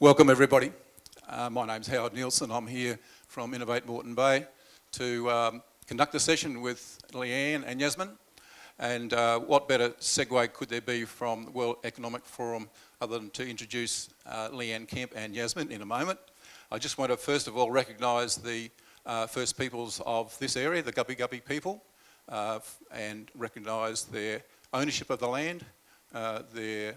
Welcome everybody. My name's Howard Nielsen. I'm here from Innovate Moreton Bay to conduct a session with Leanne and Yasmin. And what better segue could there be from the World Economic Forum other than to introduce Leanne Kemp and Yasmin in a moment. I just want to first of all recognise the First Peoples of this area, the Gubbi Gubbi people, and recognise their ownership of the land, the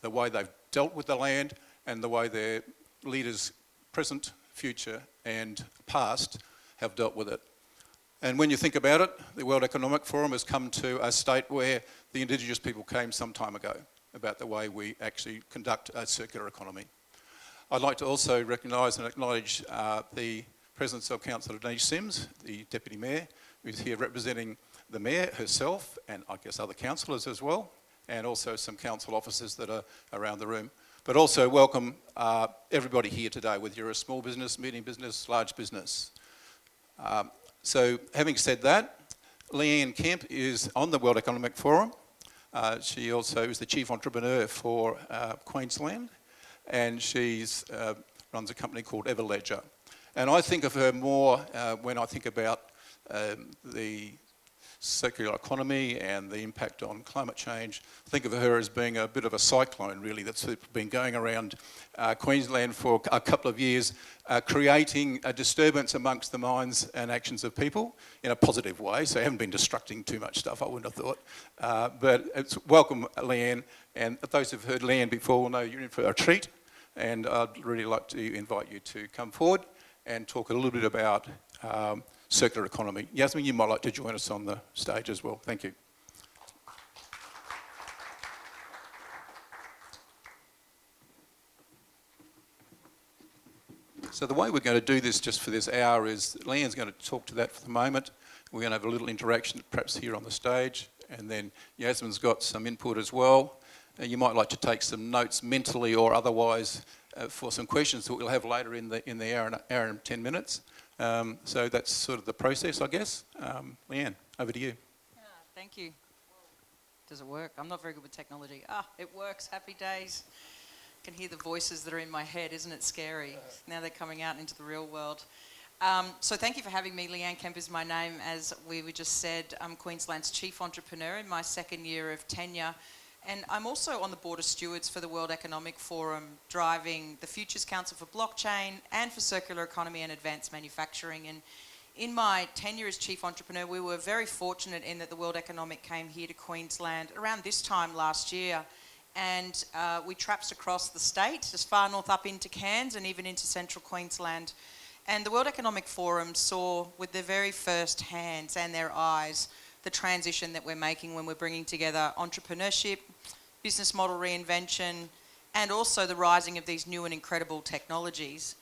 way they've dealt with the land, and the way their leaders, present, future and past, have dealt with it. And when you think about it, the World Economic Forum has come to a state where the Indigenous people came some time ago about the way we actually conduct a circular economy. I'd like to also recognise and acknowledge the presence of Councillor Denise Sims, the Deputy Mayor, who's here representing the Mayor herself and I guess other councillors as well, and also some council officers that are around the room. But also welcome everybody here today, whether you're a small business, medium business, large business. So having said that, Leanne Kemp is on the World Economic Forum. She also is the Chief Entrepreneur for Queensland, and she runs a company called Everledger. And I think of her more when I think about the circular economy and the impact on climate change. Think of her as being a bit of a cyclone, really, that's been going around Queensland for a couple of years, creating a disturbance amongst the minds and actions of people in a positive way. So I haven't been destructing too much stuff, I wouldn't have thought. But it's welcome, Leanne. And those who've heard Leanne before will know you're in for a treat. And I'd really like to invite you to come forward and talk a little bit about circular economy. Yasmin, you might like to join us on the stage as well. Thank you. So the way we're going to do this just for this hour is Leanne's going to talk to that for the moment. We're going to have a little interaction perhaps here on the stage, and then Yasmin's got some input as well. You might like to take some notes mentally or otherwise for some questions that we'll have later in the hour and 10 minutes. So that's sort of the process, I guess. Leanne, over to you. Thank you. Does it work? I'm not very good with technology. It works. Happy days. I can hear the voices that are in my head. Isn't it scary? Now they're coming out into the real world. So thank you for having me. Leanne Kemp is my name. As we just said, I'm Queensland's Chief Entrepreneur in my second year of tenure. And I'm also on the Board of Stewards for the World Economic Forum, driving the Futures Council for Blockchain and for Circular Economy and Advanced Manufacturing. And in my tenure as Chief Entrepreneur, we were very fortunate in that the World Economic came here to Queensland around this time last year. And we traipsed across the state, as far north up into Cairns and even into central Queensland. And the World Economic Forum saw with their very first hands and their eyes the transition that we're making when we're bringing together entrepreneurship, business model reinvention, and also the rising of these new and incredible technologies.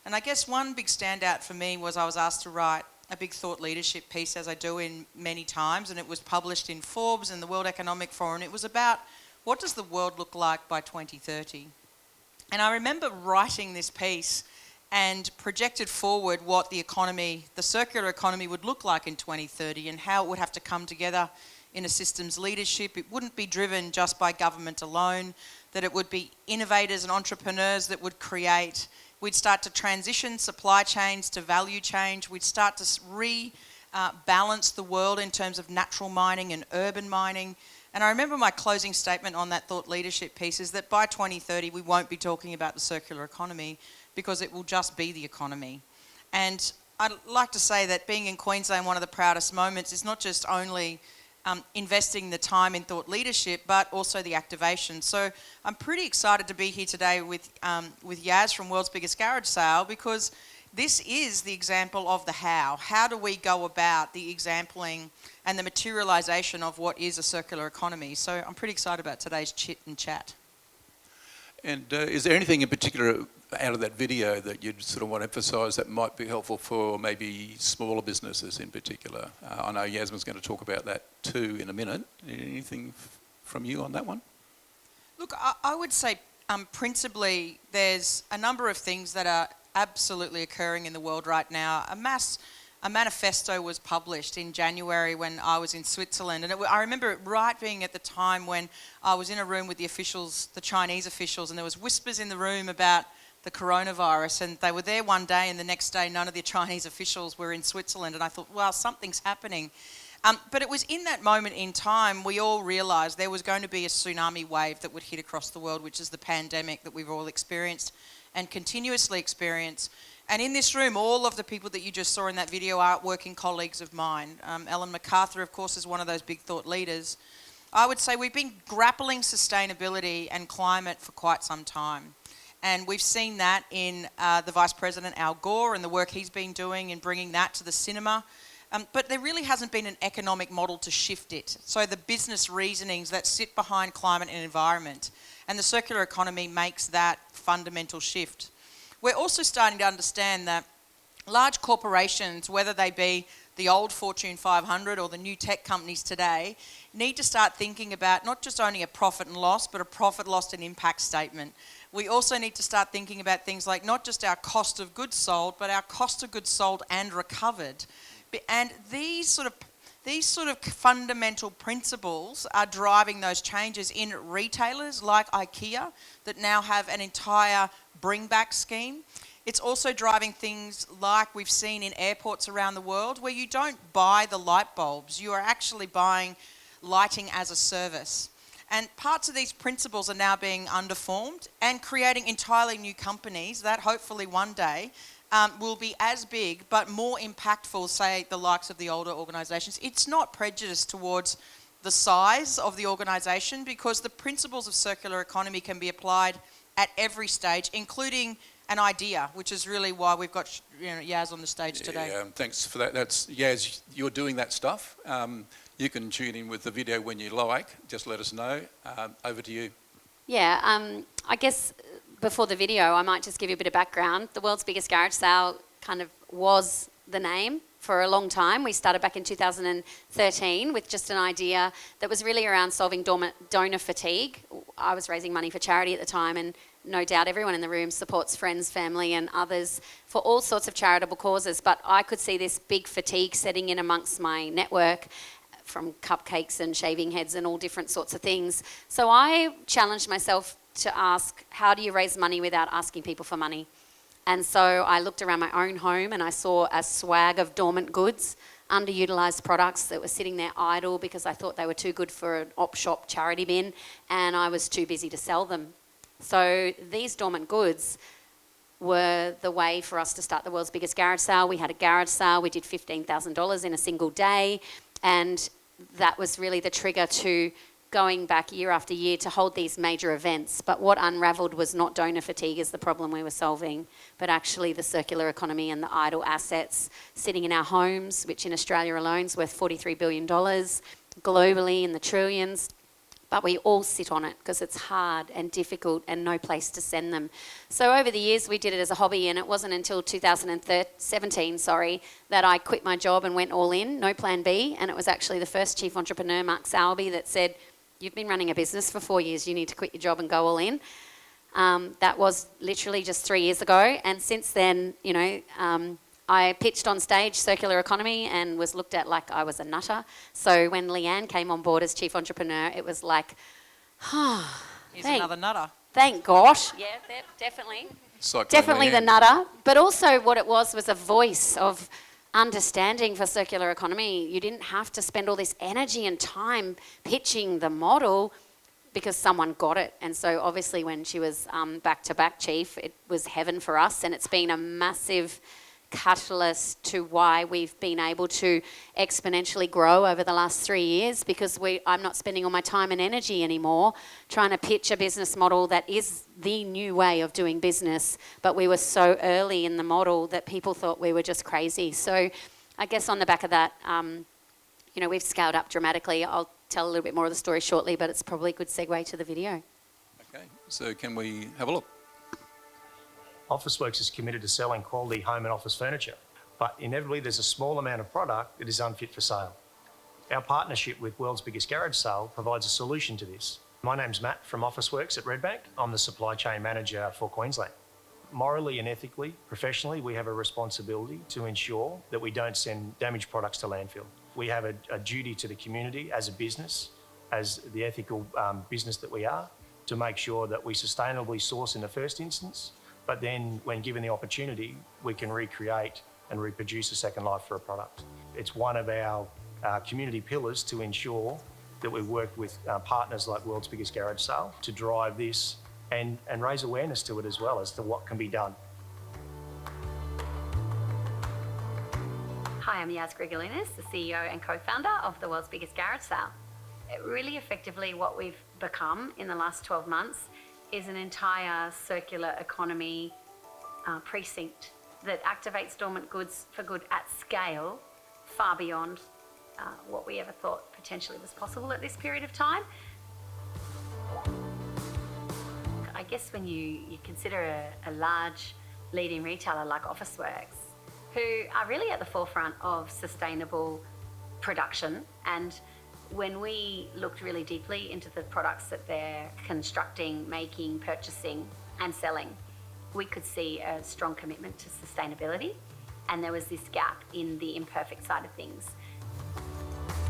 And I guess one big standout for me was I was asked to write a big thought leadership piece, as I do in many times, and it was published in Forbes and the World Economic Forum. It was about what does the world look like by 2030? And I remember writing this piece and projected forward what the economy, the circular economy, would look like in 2030 and how it would have to come together in a systems leadership. It wouldn't be driven just by government alone, that it would be innovators and entrepreneurs that would create. We'd start to transition supply chains to value change. We'd start to rebalance the world in terms of natural mining and urban mining. And I remember my closing statement on that thought leadership piece is that by 2030 we won't be talking about the circular economy, because it will just be the economy. And I'd like to say that being in Queensland, one of the proudest moments is not just only investing the time in thought leadership, but also the activation. So I'm pretty excited to be here today with Yaz from World's Biggest Garage Sale, because this is the example of the how. How do we go about the exampling and the materialisation of what is a circular economy? So I'm pretty excited about today's chit and chat. And is there anything in particular out of that video that you'd sort of want to emphasise that might be helpful for maybe smaller businesses in particular? I know Yasmin's going to talk about that too in a minute. Anything from you on that one? Look, I would say principally there's a number of things that are absolutely occurring in the world right now. A mass a manifesto was published in January when I was in Switzerland. And I remember it right being at the time when I was in a room with the officials, the Chinese officials, and there was whispers in the room about the coronavirus, and they were there one day and the next day none of the Chinese officials were in Switzerland, and I thought, wow, something's happening. But it was in that moment in time we all realised there was going to be a tsunami wave that would hit across the world, which is the pandemic that we've all experienced and continuously experience. And in this room, all of the people that you just saw in that video are working colleagues of mine. Ellen MacArthur, of course, is one of those big thought leaders. I would say we've been grappling sustainability and climate for quite some time. And we've seen that in the Vice President Al Gore and the work he's been doing in bringing that to the cinema. But there really hasn't been an economic model to shift it. So the business reasonings that sit behind climate and environment and the circular economy makes that fundamental shift. We're also starting to understand that large corporations, whether they be the old Fortune 500 or the new tech companies today, need to start thinking about not just only a profit and loss, but a profit, loss and impact statement. We also need to start thinking about things like not just our cost of goods sold, but our cost of goods sold and recovered. And these sort of fundamental principles are driving those changes in retailers like IKEA that now have an entire bring back scheme. It's also driving things like we've seen in airports around the world where you don't buy the light bulbs, you are actually buying lighting as a service. And parts of these principles are now being underformed and creating entirely new companies that hopefully one day will be as big but more impactful, say, the likes of the older organisations. It's not prejudiced towards the size of the organisation because the principles of circular economy can be applied at every stage, including an idea, which is really why we've got Yaz on the stage today. Yeah, thanks for that. That's Yaz, you're doing that stuff. You can tune in with the video when you like. Just let us know. Over to you. Yeah, I guess before the video, I might just give you a bit of background. The world's biggest garage sale kind of was the name for a long time. We started back in 2013 with just an idea that was really around solving donor fatigue. I was raising money for charity at the time, and no doubt everyone in the room supports friends, family and others for all sorts of charitable causes, but I could see this big fatigue setting in amongst my network from cupcakes and shaving heads and all different sorts of things. So I challenged myself to ask, how do you raise money without asking people for money? And so I looked around my own home and I saw a swag of dormant goods, underutilised products that were sitting there idle because I thought they were too good for an op shop charity bin and I was too busy to sell them. So these dormant goods were the way for us to start the world's biggest garage sale. We had a garage sale, we did $15,000 in a single day, and that was really the trigger to going back year after year to hold these major events. But what unravelled was not donor fatigue as the problem we were solving, but actually the circular economy and the idle assets sitting in our homes, which in Australia alone is worth $43 billion, globally in the trillions. But we all sit on it because it's hard and difficult and no place to send them. So over the years we did it as a hobby, and it wasn't until 2017 that I quit my job and went all in, no plan B, and it was actually the first chief entrepreneur, Mark Salby, that said, you've been running a business for 4 years, you need to quit your job and go all in. That was literally just 3 years ago, and since then, I pitched on stage circular economy and was looked at like I was a nutter. So when Leanne came on board as chief entrepreneur, it was like, Here's another nutter. Thank gosh. Yeah, definitely. Definitely the nutter. But also what it was a voice of understanding for circular economy. You didn't have to spend all this energy and time pitching the model because someone got it. And so obviously when she was back-to-back chief, it was heaven for us, and it's been a massive catalyst to why we've been able to exponentially grow over the last 3 years, because I'm not spending all my time and energy anymore trying to pitch a business model that is the new way of doing business, but we were so early in the model that people thought we were just crazy. So I guess on the back of that, we've scaled up dramatically. I'll tell a little bit more of the story shortly, but it's probably a good segue to the video. Okay, so can we have a look? Officeworks is committed to selling quality home and office furniture, but inevitably there's a small amount of product that is unfit for sale. Our partnership with World's Biggest Garage Sale provides a solution to this. My name's Matt from Officeworks at Redbank. I'm the supply chain manager for Queensland. Morally and ethically, professionally, we have a responsibility to ensure that we don't send damaged products to landfill. We have a duty to the community as a business, as the ethical business that we are, to make sure that we sustainably source in the first instance, but then when given the opportunity, we can recreate and reproduce a second life for a product. It's one of our community pillars to ensure that we work with partners like World's Biggest Garage Sale to drive this and raise awareness to it as well as to what can be done. Hi, I'm Yasmin Grigaliunas, the CEO and co-founder of the World's Biggest Garage Sale. Really effectively what we've become in the last 12 months is an entire circular economy precinct that activates dormant goods for good at scale, far beyond what we ever thought potentially was possible at this period of time. I guess when you consider a large leading retailer like Officeworks, who are really at the forefront of sustainable production, and when we looked really deeply into the products that they're constructing, making, purchasing and selling, we could see a strong commitment to sustainability, and there was this gap in the imperfect side of things.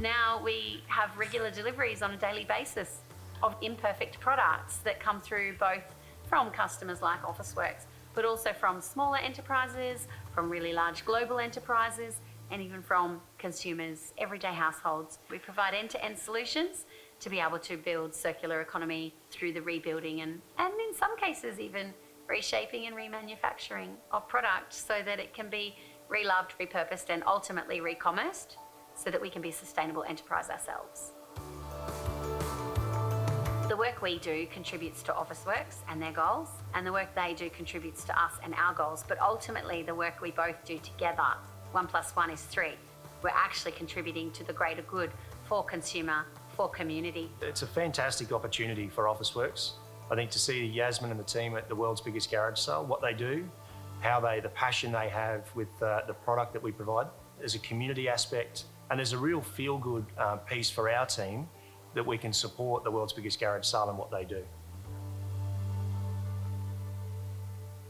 Now we have regular deliveries on a daily basis of imperfect products that come through both from customers like Officeworks, but also from smaller enterprises, from really large global enterprises, and even from consumers, everyday households. We provide end-to-end solutions to be able to build circular economy through the rebuilding and in some cases even reshaping and remanufacturing of product so that it can be reloved, repurposed and ultimately re-commerced so that we can be a sustainable enterprise ourselves. The work we do contributes to Officeworks and their goals, and the work they do contributes to us and our goals, but ultimately the work we both do together, 1 + 1 is 3. We're actually contributing to the greater good for consumer, for community. It's a fantastic opportunity for Officeworks. I think to see Yasmin and the team at the World's Biggest Garage Sale, what they do, the passion they have with the product that we provide. There's a community aspect and there's a real feel-good piece for our team that we can support the World's Biggest Garage Sale and what they do.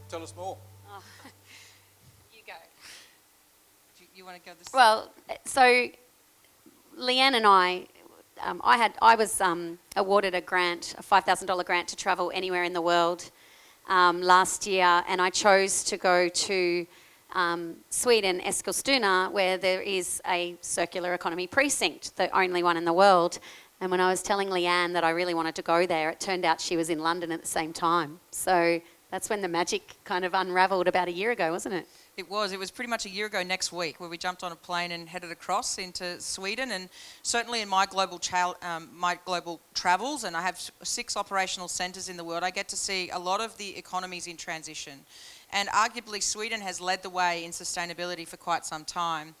Tell us more. Oh. You go. You want to go this? Well, so Leanne and I was awarded a grant, a $5,000 grant to travel anywhere in the world last year, and I chose to go to Sweden, Eskilstuna, where there is a circular economy precinct, the only one in the world. And when I was telling Leanne that I really wanted to go there, it turned out she was in London at the same time. So that's when the magic kind of unraveled about a year ago, wasn't it? It was pretty much a year ago next week where we jumped on a plane and headed across into Sweden, and certainly in my global travels, and I have 6 operational centres in the world, I get to see a lot of the economies in transition. And arguably Sweden has led the way in sustainability for quite some time.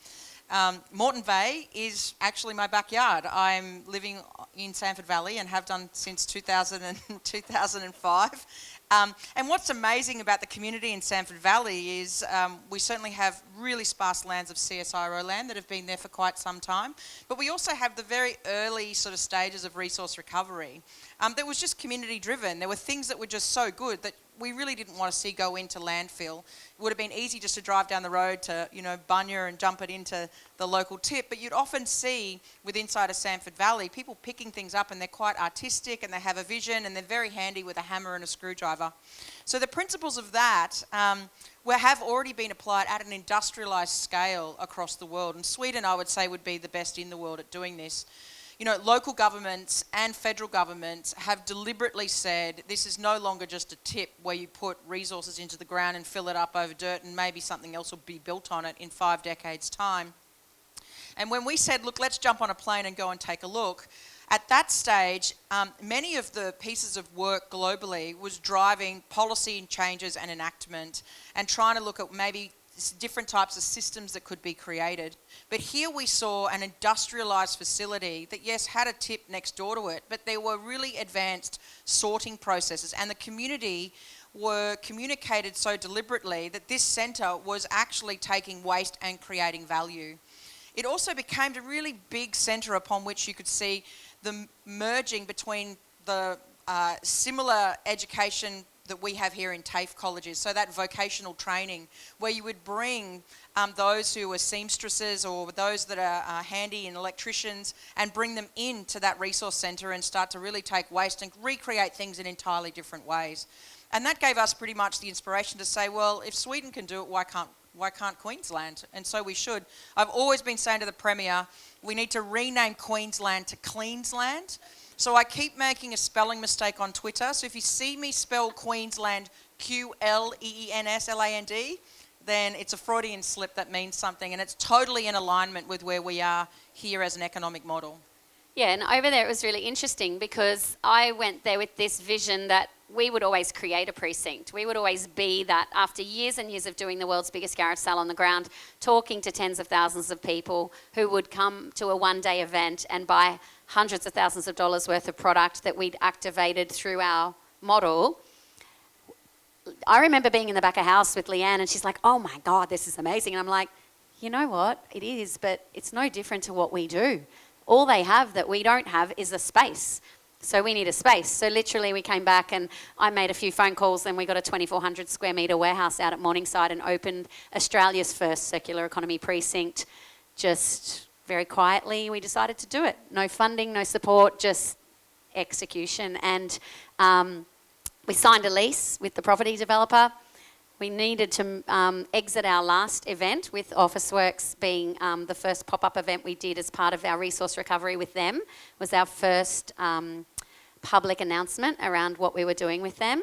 Moreton Bay is actually my backyard. I'm living in Sanford Valley and have done since 2005. And what's amazing about the community in Sanford Valley is we certainly have really sparse lands of CSIRO land that have been there for quite some time, but we also have the very early sort of stages of resource recovery that was just community driven. There were things that were just so good that we really didn't want to see go into landfill. It would have been easy just to drive down the road to, Bunya and dump it into the local tip, but you'd often see with inside of Sanford Valley people picking things up, and they're quite artistic and they have a vision and they're very handy with a hammer and a screwdriver. So the principles of that have already been applied at an industrialised scale across the world, and Sweden, I would say, would be the best in the world at doing this. Local governments and federal governments have deliberately said this is no longer just a tip where you put resources into the ground and fill it up over dirt and maybe something else will be built on it in 5 decades' time. And when we said, look, let's jump on a plane and go and take a look, at that stage, many of the pieces of work globally was driving policy changes and enactment and trying to look at maybe different types of systems that could be created. But here we saw an industrialised facility that, yes, had a tip next door to it, but there were really advanced sorting processes, and the community were communicated so deliberately that this centre was actually taking waste and creating value. It also became a really big centre upon which you could see the merging between the similar education that we have here in TAFE colleges, so that vocational training where you would bring those who are seamstresses or those that are handy and electricians and bring them into that resource centre and start to really take waste and recreate things in entirely different ways. And that gave us pretty much the inspiration to say, well, if Sweden can do it, why can't Queensland? And so we should. I've always been saying to the Premier, we need to rename Queensland to Queensland. So I keep making a spelling mistake on Twitter. So if you see me spell Queensland Q-L-E-E-N-S-L-A-N-D, then it's a Freudian slip that means something. And it's totally in alignment with where we are here as an economic model. Yeah, and over there it was really interesting because I went there with this vision that we would always create a precinct. We would always be that after years and years of doing the world's biggest garage sale on the ground, talking to tens of thousands of people who would come to a one-day event and buy hundreds of thousands of dollars worth of product that we'd activated through our model. I remember being in the back of house with Leanne and she's like, oh my God, this is amazing. And I'm like, you know what? It is, but it's no different to what we do. All they have that we don't have is a space. So we need a space. So literally we came back and I made a few phone calls and we got a 2,400 square metre warehouse out at Morningside and opened Australia's first circular economy precinct. Just very quietly we decided to do it. No funding, no support, just execution. And we signed a lease with the property developer. We needed to exit our last event with Officeworks being the first pop-up event we did as part of our resource recovery with them. It was our first public announcement around what we were doing with them.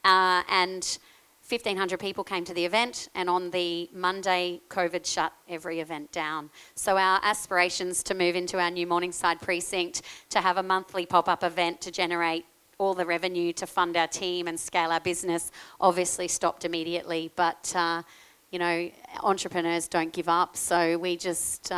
And 1,500 people came to the event, and on the Monday, COVID shut every event down. So our aspirations to move into our new Morningside precinct, to have a monthly pop-up event to generate all the revenue to fund our team and scale our business obviously stopped immediately. But, you know, entrepreneurs don't give up. So we just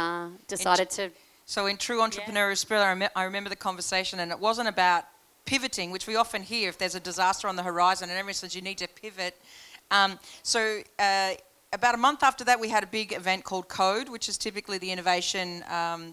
decided to... So in true entrepreneurial spirit, I remember the conversation, and it wasn't about pivoting, which we often hear if there's a disaster on the horizon and everyone says you need to pivot. About a month after that, we had a big event called Code, which is typically the innovation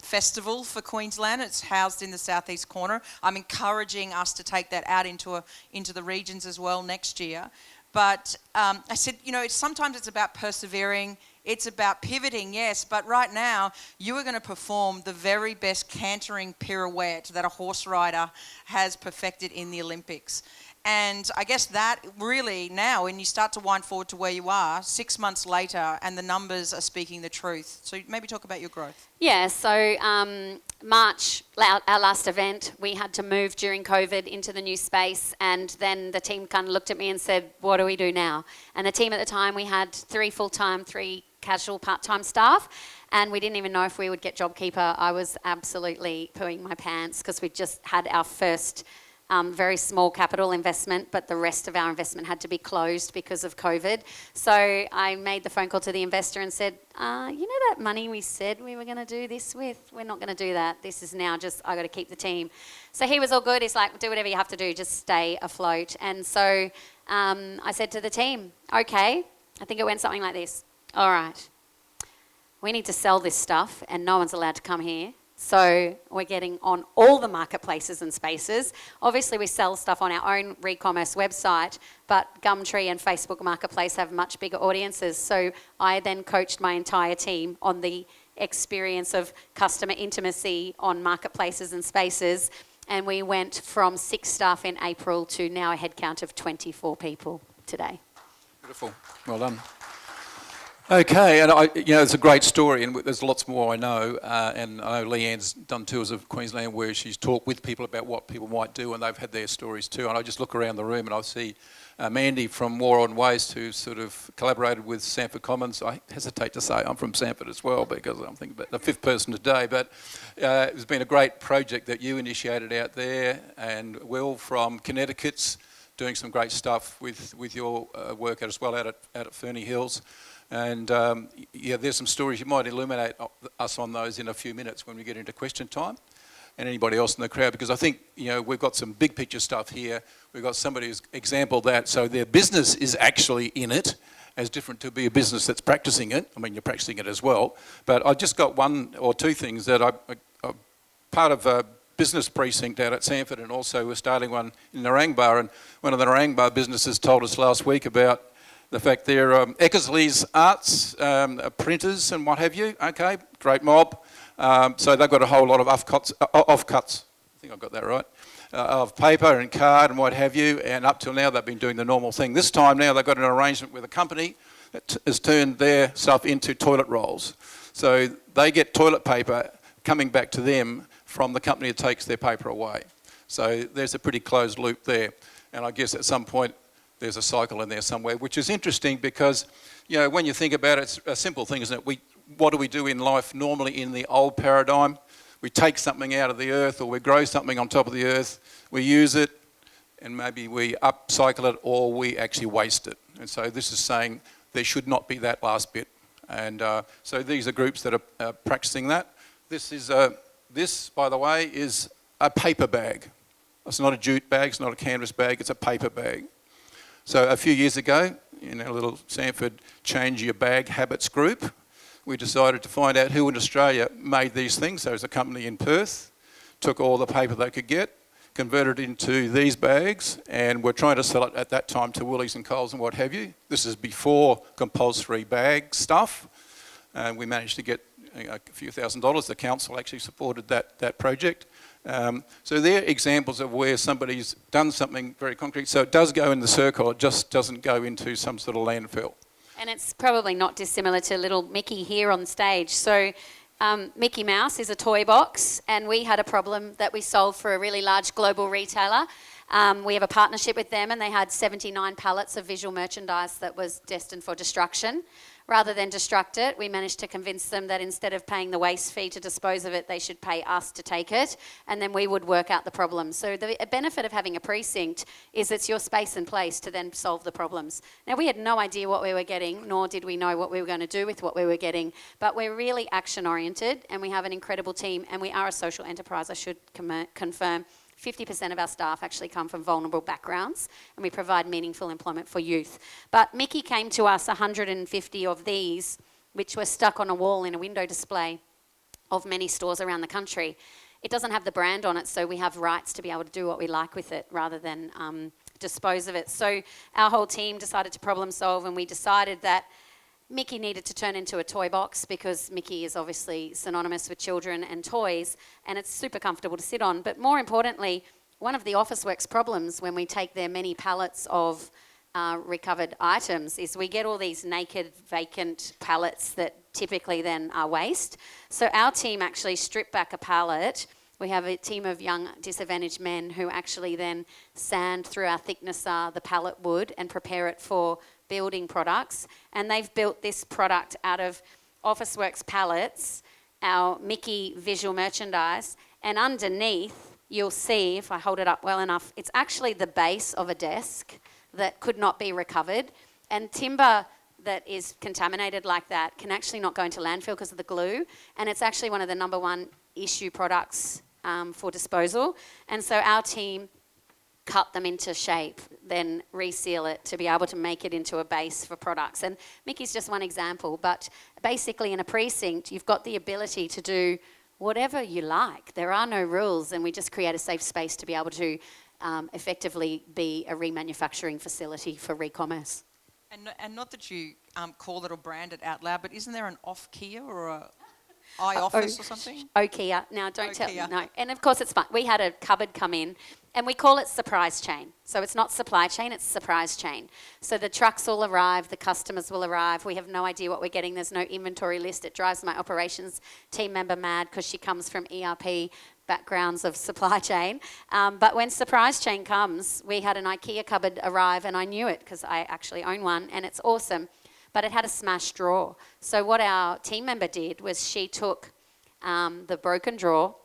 festival for Queensland. It's housed in the southeast corner. I'm encouraging us to take that out into the regions as well next year. But I said, you know, sometimes it's about persevering. It's about pivoting, yes, but right now you are going to perform the very best cantering pirouette that a horse rider has perfected in the Olympics. And I guess that really now, when you start to wind forward to where you are, 6 months later, and the numbers are speaking the truth. So maybe talk about your growth. Yeah, so March, our last event, we had to move during COVID into the new space, and then the team kind of looked at me and said, what do we do now? And the team at the time, we had 3 full-time, 3 casual part-time staff, and we didn't even know if we would get JobKeeper. I was absolutely pooing my pants because we just had our first very small capital investment, but the rest of our investment had to be closed because of COVID. So I made the phone call to the investor and said, you know that money we said we were going to do this with? We're not going to do that. This is now just, I got to keep the team. So he was all good. He's like, do whatever you have to do, just stay afloat. And so I said to the team, okay, I think it went something like this. All right, we need to sell this stuff and no one's allowed to come here. So we're getting on all the marketplaces and spaces. Obviously, we sell stuff on our own re-commerce website, but Gumtree and Facebook Marketplace have much bigger audiences. So I then coached my entire team on the experience of customer intimacy on marketplaces and spaces. And we went from 6 staff in April to now a headcount of 24 people today. Beautiful. Well done. Okay, and it's a great story, and there's lots more I know. And I know Leanne's done tours of Queensland where she's talked with people about what people might do, and they've had their stories too. And I just look around the room and I see Mandy from War on Waste, who sort of collaborated with Sanford Commons. I hesitate to say I'm from Sanford as well because I'm thinking about the 5th person today. But it's been a great project that you initiated out there, and Will from Connecticut's doing some great stuff with your work as well out at Ferny Hills. And there's some stories. You might illuminate us on those in a few minutes when we get into question time, and anybody else in the crowd, because I think we've got some big picture stuff here. We've got somebody who's exampled that, so their business is actually in it, as different to be a business that's practicing it. I mean, you're practicing it as well. But I just got 1 or 2 things that I part of business precinct out at Sanford, and also we're starting one in Narangba. And one of the Narangba businesses told us last week about the fact they're Eckersley's Arts printers and what have you. Okay, great mob. So they've got a whole lot of offcuts. I think I got that right. Of paper and card and what have you. And up till now, they've been doing the normal thing. This time now, they've got an arrangement with a company that has turned their stuff into toilet rolls. So they get toilet paper coming back to them from the company that takes their paper away. So there's a pretty closed loop there. And I guess at some point, there's a cycle in there somewhere, which is interesting because, you know, when you think about it, it's a simple thing, isn't it? What do we do in life normally in the old paradigm? We take something out of the earth, or we grow something on top of the earth, we use it, and maybe we upcycle it, or we actually waste it. And so this is saying there should not be that last bit. And so these are groups that are practicing that. This, by the way, is a paper bag. It's not a jute bag, it's not a canvas bag, it's a paper bag. So a few years ago, in our little Sanford Change Your Bag Habits group, we decided to find out who in Australia made these things. So there's a company in Perth, took all the paper they could get, converted it into these bags, and we're trying to sell it at that time to Woolies and Coles and what have you. This is before compulsory bag stuff. And we managed to get a few $1,000s. The council actually supported that project. So they're examples of where somebody's done something very concrete. So it does go in the circle, it just doesn't go into some sort of landfill. And it's probably not dissimilar to little Mickey here on stage. So Mickey Mouse is a toy box, and we had a problem that we solved for a really large global retailer. We have a partnership with them, and they had 79 pallets of visual merchandise that was destined for destruction. Rather than destruct it, we managed to convince them that instead of paying the waste fee to dispose of it, they should pay us to take it, and then we would work out the problem. So the benefit of having a precinct is it's your space and place to then solve the problems. Now, we had no idea what we were getting, nor did we know what we were going to do with what we were getting, but we're really action-oriented, and we have an incredible team, and we are a social enterprise, I should confirm. 50% of our staff actually come from vulnerable backgrounds, and we provide meaningful employment for youth. But Mickey came to us 150 of these, which were stuck on a wall in a window display of many stores around the country. It doesn't have the brand on it, so we have rights to be able to do what we like with it rather than dispose of it. So our whole team decided to problem solve, and we decided that Mickey needed to turn into a toy box because Mickey is obviously synonymous with children and toys, and it's super comfortable to sit on. But more importantly, one of the Officeworks problems when we take their many pallets of recovered items is we get all these naked, vacant pallets that typically then are waste. So our team actually stripped back a pallet. We have a team of young disadvantaged men who actually then sand through our thicknesser the pallet wood and prepare it for building products, and they've built this product out of Officeworks pallets, our Mickey visual merchandise, and underneath you'll see, if I hold it up well enough, it's actually the base of a desk that could not be recovered, and timber that is contaminated like that can actually not go into landfill because of the glue, and it's actually one of the number one issue products for disposal. And so our team cut them into shape, then reseal it to be able to make it into a base for products. And Mickey's just one example, but basically in a precinct, you've got the ability to do whatever you like. There are no rules, and we just create a safe space to be able to effectively be a remanufacturing facility for re-commerce. And not that you call it or brand it out loud, but isn't there an off-Kia or a iOffice or something? Kia. Now, don't tell. Kia. No. And of course, it's fun. We had a cupboard come in, and we call it surprise chain. So it's not supply chain, it's surprise chain. So the trucks will arrive, the customers will arrive. We have no idea what we're getting. There's no inventory list. It drives my operations team member mad because she comes from ERP backgrounds of supply chain. But when surprise chain comes, we had an IKEA cupboard arrive, and I knew it because I actually own one, and it's awesome. But it had a smashed drawer. So what our team member did was she took the broken drawer,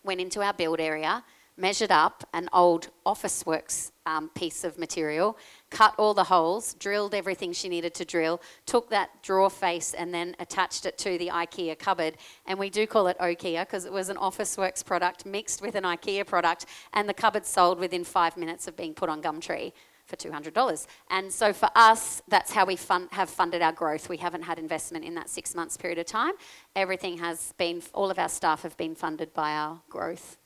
went into our build area, measured up an old Officeworks piece of material, cut all the holes, drilled everything she needed to drill, took that drawer face and then attached it to the IKEA cupboard. And we do call it OKEA because it was an Officeworks product mixed with an IKEA product, and the cupboard sold within 5 minutes of being put on Gumtree for $200. And so for us, that's how we have funded our growth. We haven't had investment in that 6 months period of time. Everything has been, all of our staff have been funded by our growth.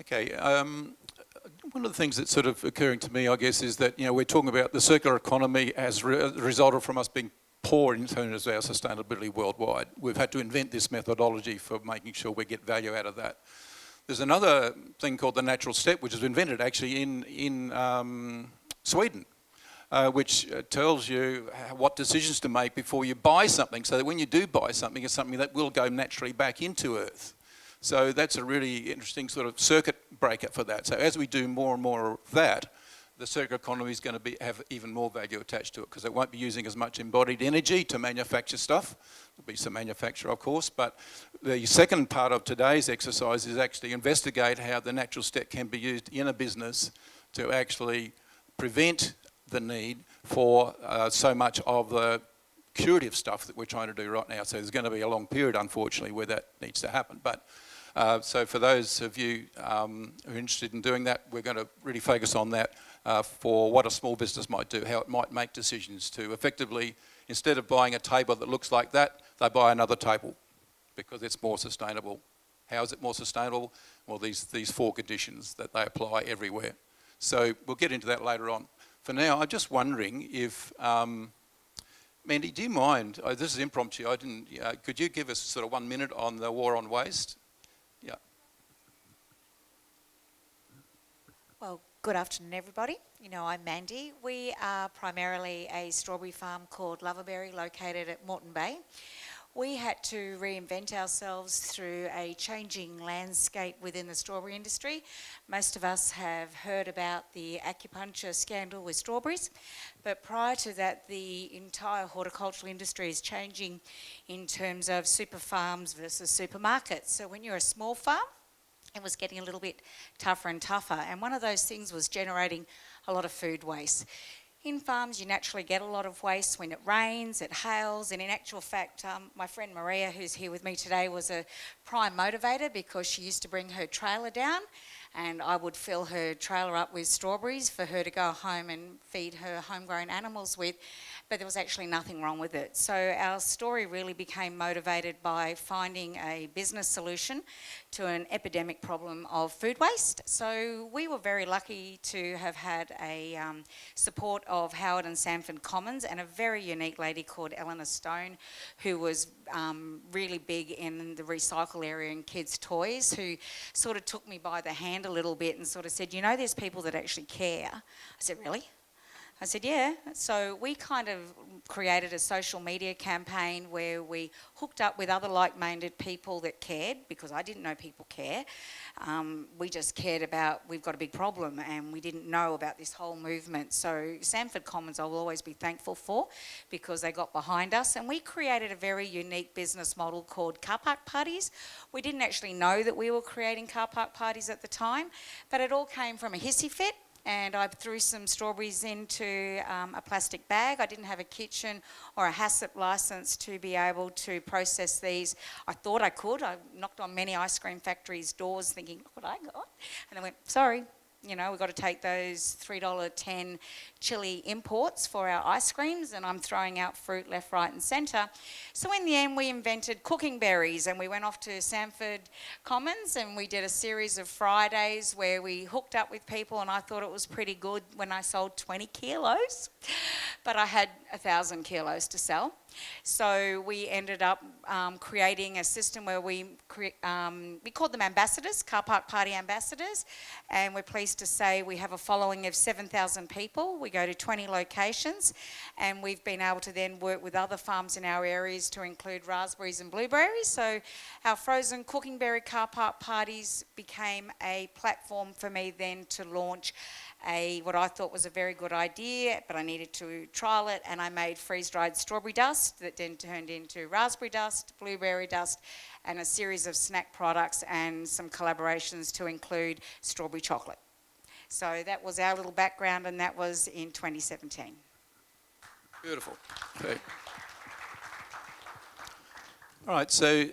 Okay. One of the things that's sort of occurring to me, I guess, is that, we're talking about the circular economy as resulted from us being poor in terms of our sustainability worldwide. We've had to invent this methodology for making sure we get value out of that. There's another thing called the natural step, which was invented actually in Sweden, which tells you what decisions to make before you buy something, so that when you do buy something, it's something that will go naturally back into Earth. So that's a really interesting sort of circuit breaker for that. So as we do more and more of that, the circular economy is going to have even more value attached to it, because it won't be using as much embodied energy to manufacture stuff. There'll be some manufacture, of course, but the second part of today's exercise is actually investigate how the natural step can be used in a business to actually prevent the need for so much of the curative stuff that we're trying to do right now. So there's going to be a long period, unfortunately, where that needs to happen. But so for those of you who are interested in doing that, we're going to really focus on that for what a small business might do, how it might make decisions to effectively, instead of buying a table that looks like that, they buy another table because it's more sustainable. How is it more sustainable? Well, these 4 conditions that they apply everywhere. So we'll get into that later on. For now, I'm just wondering if, Mandy, do you mind, this is impromptu, could you give us sort of 1 minute on the war on waste? Yeah. Well, good afternoon, everybody. I'm Mandy. We are primarily a strawberry farm called Loverberry, located at Moreton Bay. We had to reinvent ourselves through a changing landscape within the strawberry industry. Most of us have heard about the acupuncture scandal with strawberries, but prior to that, the entire horticultural industry is changing in terms of super farms versus supermarkets. So when you're a small farm, it was getting a little bit tougher and tougher, and one of those things was generating a lot of food waste. In farms, you naturally get a lot of waste when it rains, it hails, and in actual fact, my friend Maria, who's here with me today, was a prime motivator because she used to bring her trailer down, and I would fill her trailer up with strawberries for her to go home and feed her homegrown animals with, but there was actually nothing wrong with it. So our story really became motivated by finding a business solution to an epidemic problem of food waste. So we were very lucky to have had a support of Howard and Sanford Commons and a very unique lady called Eleanor Stone, who was really big in the recycle area and kids' toys, who sort of took me by the hand a little bit and sort of said, there's people that actually care. I said, really? I said, yeah. So we kind of created a social media campaign where we hooked up with other like-minded people that cared, because I didn't know people care. We just cared about, we've got a big problem, and we didn't know about this whole movement. So Sanford Commons I will always be thankful for, because they got behind us, and we created a very unique business model called car park parties. We didn't actually know that we were creating car park parties at the time, but it all came from a hissy fit. And I threw some strawberries into a plastic bag. I didn't have a kitchen or a HACCP licence to be able to process these. I thought I could. I knocked on many ice cream factories' doors thinking, look what I got. And they went, sorry, we've got to take those $3.10 chili imports for our ice creams, and I'm throwing out fruit left, right and centre. So in the end, we invented cooking berries, and we went off to Sanford Commons and we did a series of Fridays where we hooked up with people, and I thought it was pretty good when I sold 20 kilos, but I had 1,000 kilos to sell. So we ended up creating a system where we called them ambassadors, car park party ambassadors, and we're pleased to say we have a following of 7,000 people. We go to 20 locations, and we've been able to then work with other farms in our areas to include raspberries and blueberries. So our frozen cooking berry car park parties became a platform for me then to launch what I thought was a very good idea, but I needed to trial it, and I made freeze-dried strawberry dust that then turned into raspberry dust, blueberry dust, and a series of snack products and some collaborations to include strawberry chocolate. So that was our little background, and that was in 2017. Beautiful. Okay. All right, so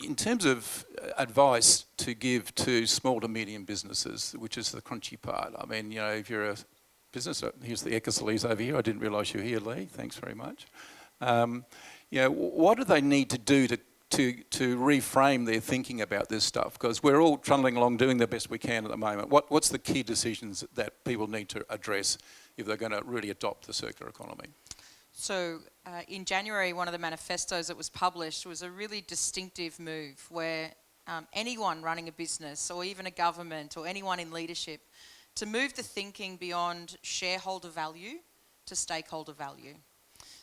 in terms of advice to give to small to medium businesses, which is the crunchy part, I mean, if you're a business, here's the Eckersley's over here. I didn't realise you were here, Lee. Thanks very much. What do they need to do to to reframe their thinking about this stuff? Because we're all trundling along doing the best we can at the moment. What's the key decisions that people need to address if they're going to really adopt the circular economy? So in January, one of the manifestos that was published was a really distinctive move where anyone running a business or even a government or anyone in leadership to move the thinking beyond shareholder value to stakeholder value.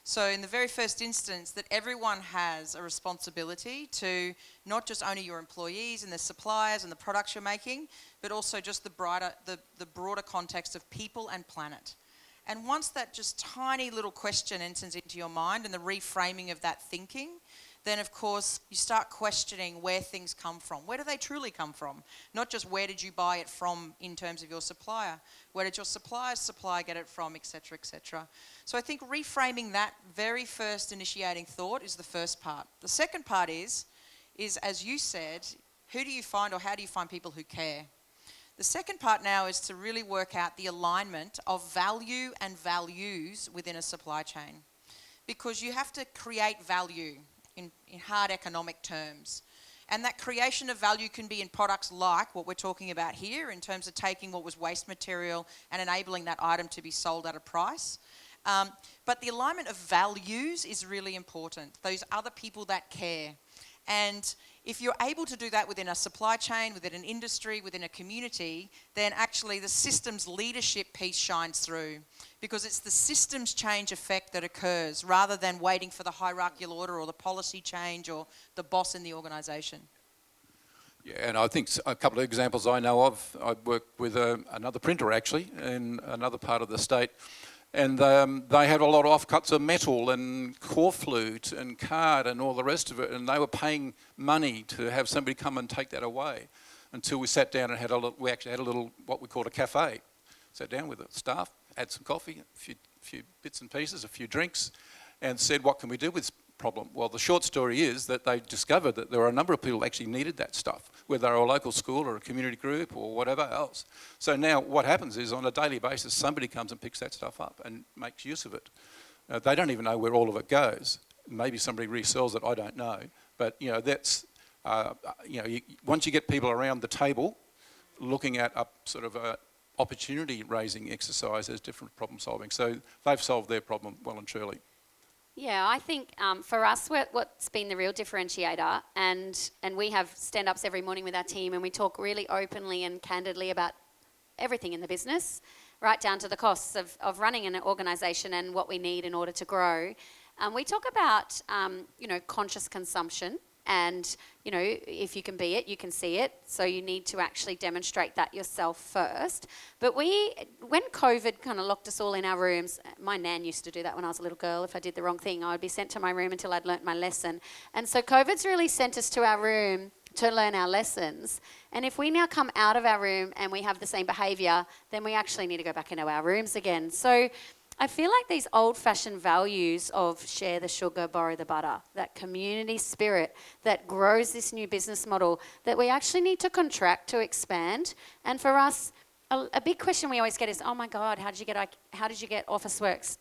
So in the very first instance, that everyone has a responsibility to not just only your employees and the suppliers and the products you're making, but also just the broader context of people and planet. And once that just tiny little question enters into your mind and the reframing of that thinking, then of course you start questioning where things come from. Where do they truly come from? Not just where did you buy it from in terms of your supplier. Where did your supplier's supplier get it from, etc., etc. So I think reframing that very first initiating thought is the first part. The second part is as you said, who do you find or how do you find people who care? The second part now is to really work out the alignment of value and values within a supply chain. Because you have to create value in hard economic terms. And that creation of value can be in products like what we're talking about here in terms of taking what was waste material and enabling that item to be sold at a price. But the alignment of values is really important. Those other people that care. And if you're able to do that within a supply chain, within an industry, within a community, then actually the systems leadership piece shines through, because it's the systems change effect that occurs rather than waiting for the hierarchical order or the policy change or the boss in the organisation. Yeah, and I think a couple of examples I know of, I worked with another printer actually in another part of the state, and they had a lot of offcuts of metal and core flute and card and all the rest of it, and they were paying money to have somebody come and take that away until we sat down and we actually had a little, what we called a cafe. Sat down with the staff, had some coffee, a few bits and pieces, a few drinks, and said, what can we do with this problem? Well, the short story is that they discovered that there were a number of people who actually needed that stuff, whether they're a local school or a community group or whatever else. So now what happens is on a daily basis, somebody comes and picks that stuff up and makes use of it. They don't even know where all of it goes. Maybe somebody resells it, I don't know. But, that's, once you get people around the table looking at a sort of a opportunity raising exercise as different problem solving. So they've solved their problem well and truly. Yeah, I think for us, what's been the real differentiator, and we have stand-ups every morning with our team, and we talk really openly and candidly about everything in the business, right down to the costs of running an organisation and what we need in order to grow. We talk about, conscious consumption. And, if you can be it, you can see it. So you need to actually demonstrate that yourself first. But when COVID kind of locked us all in our rooms, my nan used to do that when I was a little girl. If I did the wrong thing, I would be sent to my room until I'd learnt my lesson. And so COVID's really sent us to our room to learn our lessons. And if we now come out of our room and we have the same behaviour, then we actually need to go back into our rooms again. So I feel like these old-fashioned values of share the sugar, borrow the butter, that community spirit that grows this new business model, that we actually need to contract to expand. And for us, a big question we always get is, oh my God, how did you get Officeworks?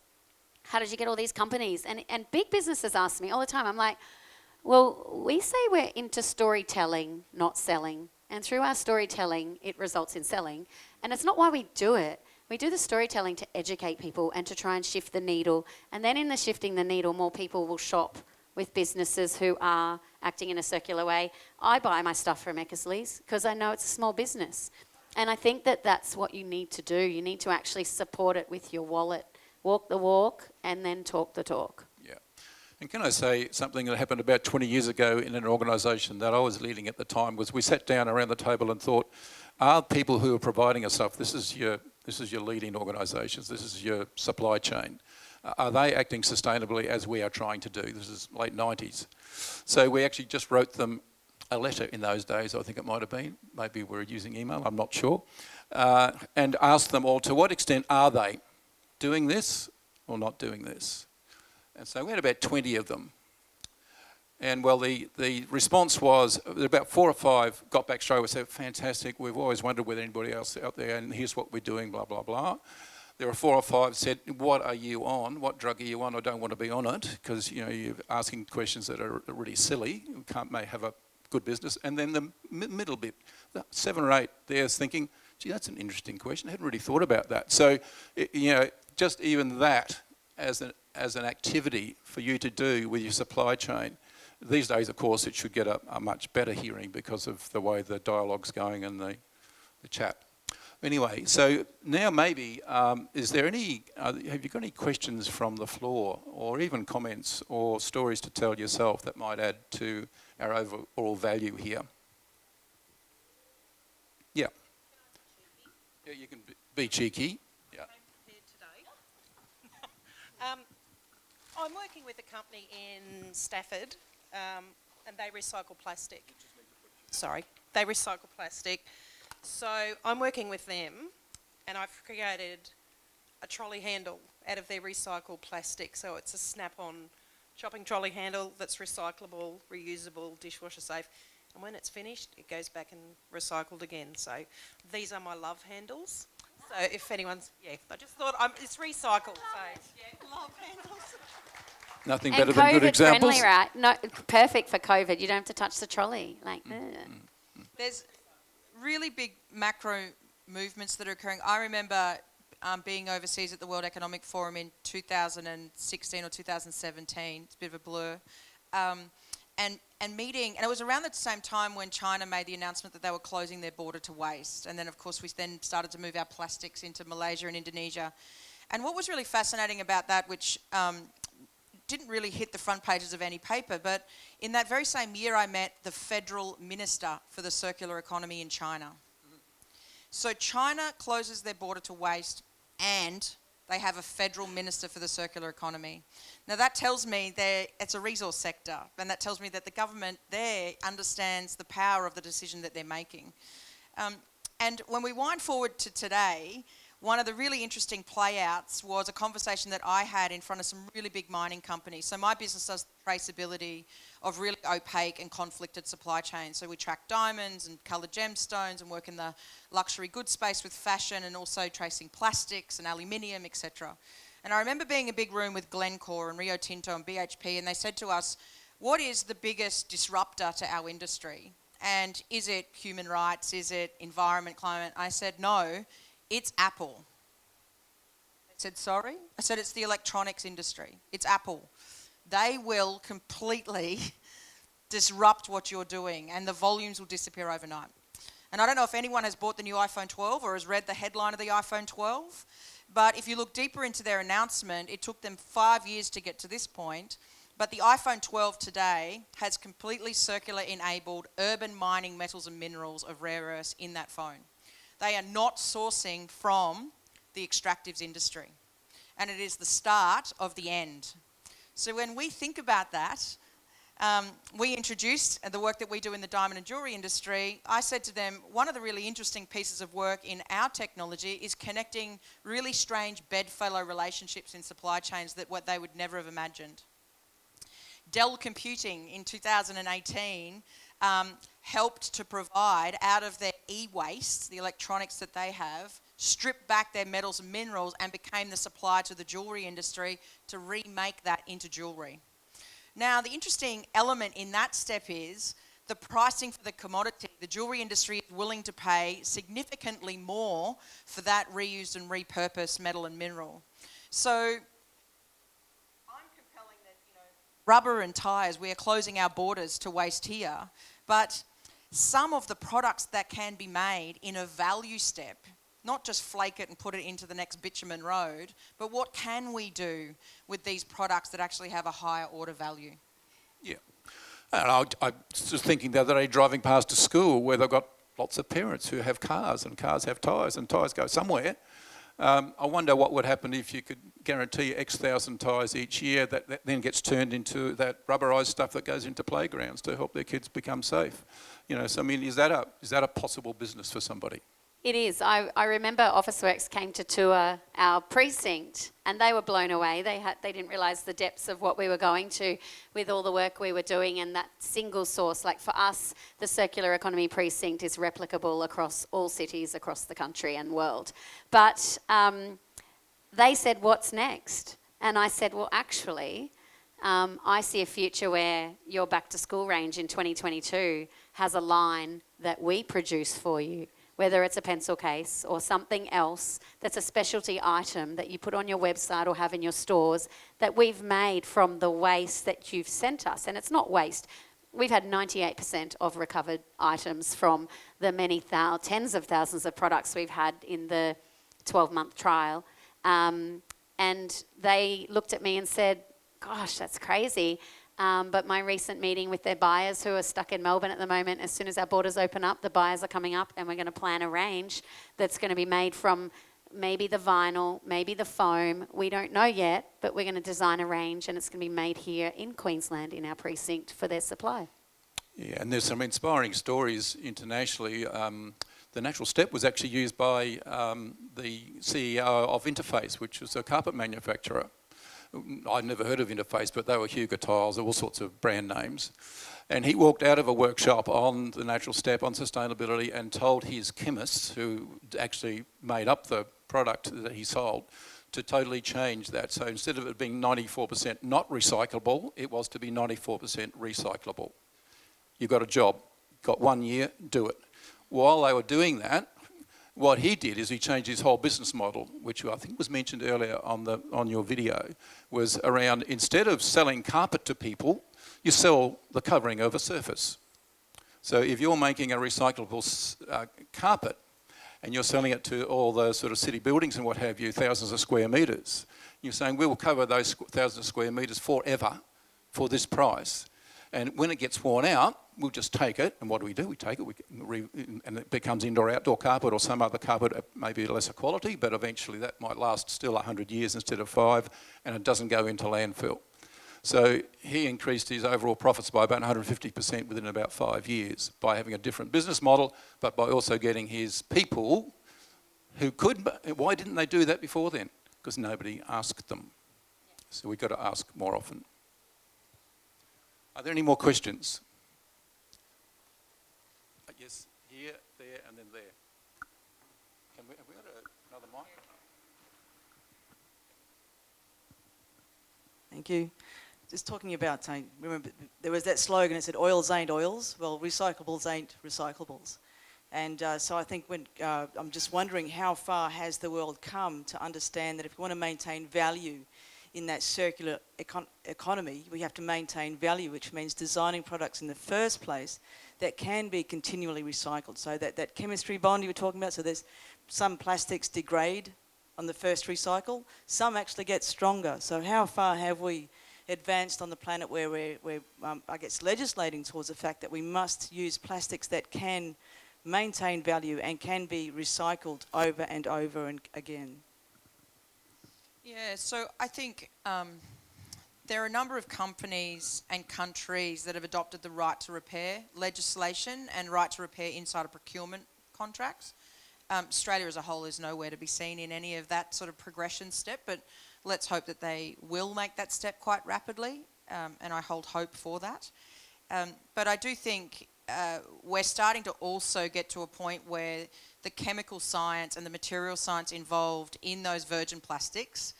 How did you get all these companies? And big businesses ask me all the time. I'm like, well, we say we're into storytelling, not selling. And through our storytelling, it results in selling. And it's not why we do it. We do the storytelling to educate people and to try and shift the needle. And then in the shifting the needle, more people will shop with businesses who are acting in a circular way. I buy my stuff from Eckersley's because I know it's a small business. And I think that that's what you need to do. You need to actually support it with your wallet. Walk the walk and then talk the talk. Yeah. And can I say something that happened about 20 years ago in an organisation that I was leading at the time was we sat down around the table and thought, are people who are providing us stuff, this is your leading organisations, this is your supply chain. Are they acting sustainably as we are trying to do? This is late 90s. So we actually just wrote them a letter in those days, I think it might have been. Maybe we're using email, I'm not sure. And asked them all, to what extent are they doing this or not doing this? And so we had about 20 of them. And well, the response was, about 4 or 5 got back straight away and said, fantastic, we've always wondered whether anybody else out there, and here's what we're doing, blah, blah, blah. there were 4 or 5 said, what are you on? What drug are you on? I don't want to be on it, because you're asking questions that are really silly. You may have a good business. And then the middle bit, 7 or 8, there's thinking, gee, that's an interesting question. I hadn't really thought about that. So, just even that as an activity for you to do with your supply chain. These days, of course, it should get a much better hearing because of the way the dialogue's going and the chat. Anyway, so now maybe, is there any, have you got any questions from the floor, or even comments or stories to tell yourself that might add to our overall value here? Yeah. Yeah, you can be cheeky. Yeah. I'm working with a company in Stafford, and they recycle plastic. Sorry, they recycle plastic. So I'm working with them, and I've created a trolley handle out of their recycled plastic. So it's a snap-on shopping trolley handle that's recyclable, reusable, dishwasher safe. And when it's finished, it goes back and recycled again. So these are my love handles. So if anyone's, I just thought it's recycled. So yeah, love handles. Nothing And better than good COVID examples. friendly, right? No, perfect for COVID. You don't have to touch the trolley. There's really big macro movements that are occurring. I remember being overseas at the World Economic Forum in 2016 or 2017. It's a bit of a blur. And meeting, and it was around the same time when China made the announcement that they were closing their border to waste. And then, of course, we then started to move our plastics into Malaysia and Indonesia. And what was really fascinating about that, which didn't really hit the front pages of any paper, but in that very same year I met the federal minister for the circular economy in China. So China closes their border to waste, and they have a federal minister for the circular economy. Now that tells me it's a resource sector, and that tells me that the government there understands the power of the decision that they're making. And when we wind forward to today, one of the really interesting playouts was a conversation that I had in front of some really big mining companies. So my business does traceability of really opaque and conflicted supply chains. So we track diamonds and coloured gemstones and work in the luxury goods space with fashion, and also tracing plastics and aluminium, etc. And I remember being in a big room with Glencore and Rio Tinto and BHP, and they said to us, what is the biggest disruptor to our industry? And is it human rights? Is it environment, climate? I said, no. It's Apple. I said, sorry? I said, it's the electronics industry. It's Apple. They will completely disrupt what you're doing, and the volumes will disappear overnight. And I don't know if anyone has bought the new iPhone 12 or has read the headline of the iPhone 12, but if you look deeper into their announcement, it took them 5 years to get to this point. But the iPhone 12 today has completely circular enabled urban mining metals and minerals of rare earths in that phone. They are not sourcing from the extractives industry. And it is the start of the end. So when we think about that, we introduced the work that we do in the diamond and jewellery industry. I said to them, one of the really interesting pieces of work in our technology is connecting really strange bedfellow relationships in supply chains that what they would never have imagined. Dell Computing in 2018 helped to provide, out of their e-waste, the electronics that they have, stripped back their metals and minerals and became the supplier to the jewellery industry to remake that into jewellery. Now, the interesting element in that step is the pricing for the commodity. The jewellery industry is willing to pay significantly more for that reused and repurposed metal and mineral. So I'm compelling that, rubber and tyres, we are closing our borders to waste here, but some of the products that can be made in a value step, not just flake it and put it into the next bitumen road, but what can we do with these products that actually have a higher order value? Yeah. And I was just thinking the other day, driving past a school where they've got lots of parents who have cars, and cars have tyres, and tyres go somewhere. I wonder what would happen if you could guarantee X thousand tyres each year that then gets turned into that rubberised stuff that goes into playgrounds to help their kids become safe. So I mean, is that a possible business for somebody? It is. I remember Officeworks came to tour our precinct, and they were blown away. They didn't realise the depths of what we were going to with all the work we were doing, and that single source. Like for us, the circular economy precinct is replicable across all cities across the country and world. But they said, what's next? And I said, well, actually, I see a future where your back to school range in 2022 has a line that we produce for you, whether it's a pencil case or something else that's a specialty item that you put on your website or have in your stores that we've made from the waste that you've sent us. And it's not waste. We've had 98% of recovered items from the many tens of thousands of products we've had in the 12-month trial. And they looked at me and said, gosh, that's crazy. But my recent meeting with their buyers who are stuck in Melbourne at the moment, as soon as our borders open up, the buyers are coming up and we're going to plan a range that's going to be made from maybe the vinyl, maybe the foam. We don't know yet, but we're going to design a range and it's going to be made here in Queensland in our precinct for their supply. Yeah, and there's some inspiring stories internationally. The natural step was actually used by the CEO of Interface, which was a carpet manufacturer. I'd never heard of Interface, but they were Hugo Tiles, all sorts of brand names. And he walked out of a workshop on the natural step, on sustainability, and told his chemists, who actually made up the product that he sold, to totally change that. So instead of it being 94% not recyclable, it was to be 94% recyclable. You got a job, got 1 year, do it. While they were doing that, what he did is he changed his whole business model, which I think was mentioned earlier on your video, was around, instead of selling carpet to people, you sell the covering of a surface. So if you're making a recyclable carpet and you're selling it to all the sort of city buildings and what have you, thousands of square metres, you're saying we'll cover those thousands of square metres forever for this price. And when it gets worn out, we'll just take it, and what do? We take it, and it becomes indoor-outdoor carpet or some other carpet, maybe lesser quality, but eventually that might last still 100 years instead of 5, and it doesn't go into landfill. So he increased his overall profits by about 150% within about 5 years by having a different business model, but by also getting his people who could. Why didn't they do that before then? Because nobody asked them. So we've got to ask more often. Are there any more questions? Yes, here, there, and then there. Have we got another mic? Thank you. Just talking about saying, remember, there was that slogan, it said, oils ain't oils. Well, recyclables ain't recyclables. And so I think I'm just wondering how far has the world come to understand that if we want to maintain value in that circular economy, we have to maintain value, which means designing products in the first place that can be continually recycled. So that chemistry bond you were talking about, so there's some plastics degrade on the first recycle, some actually get stronger. So how far have we advanced on the planet where we're I guess, legislating towards the fact that we must use plastics that can maintain value and can be recycled over and over and again? Yeah, so I think there are a number of companies and countries that have adopted the right to repair legislation and right to repair inside of procurement contracts. Australia as a whole is nowhere to be seen in any of that sort of progression step, but let's hope that they will make that step quite rapidly, and I hold hope for that. But I do think we're starting to also get to a point where the chemical science and the material science involved in those virgin plastics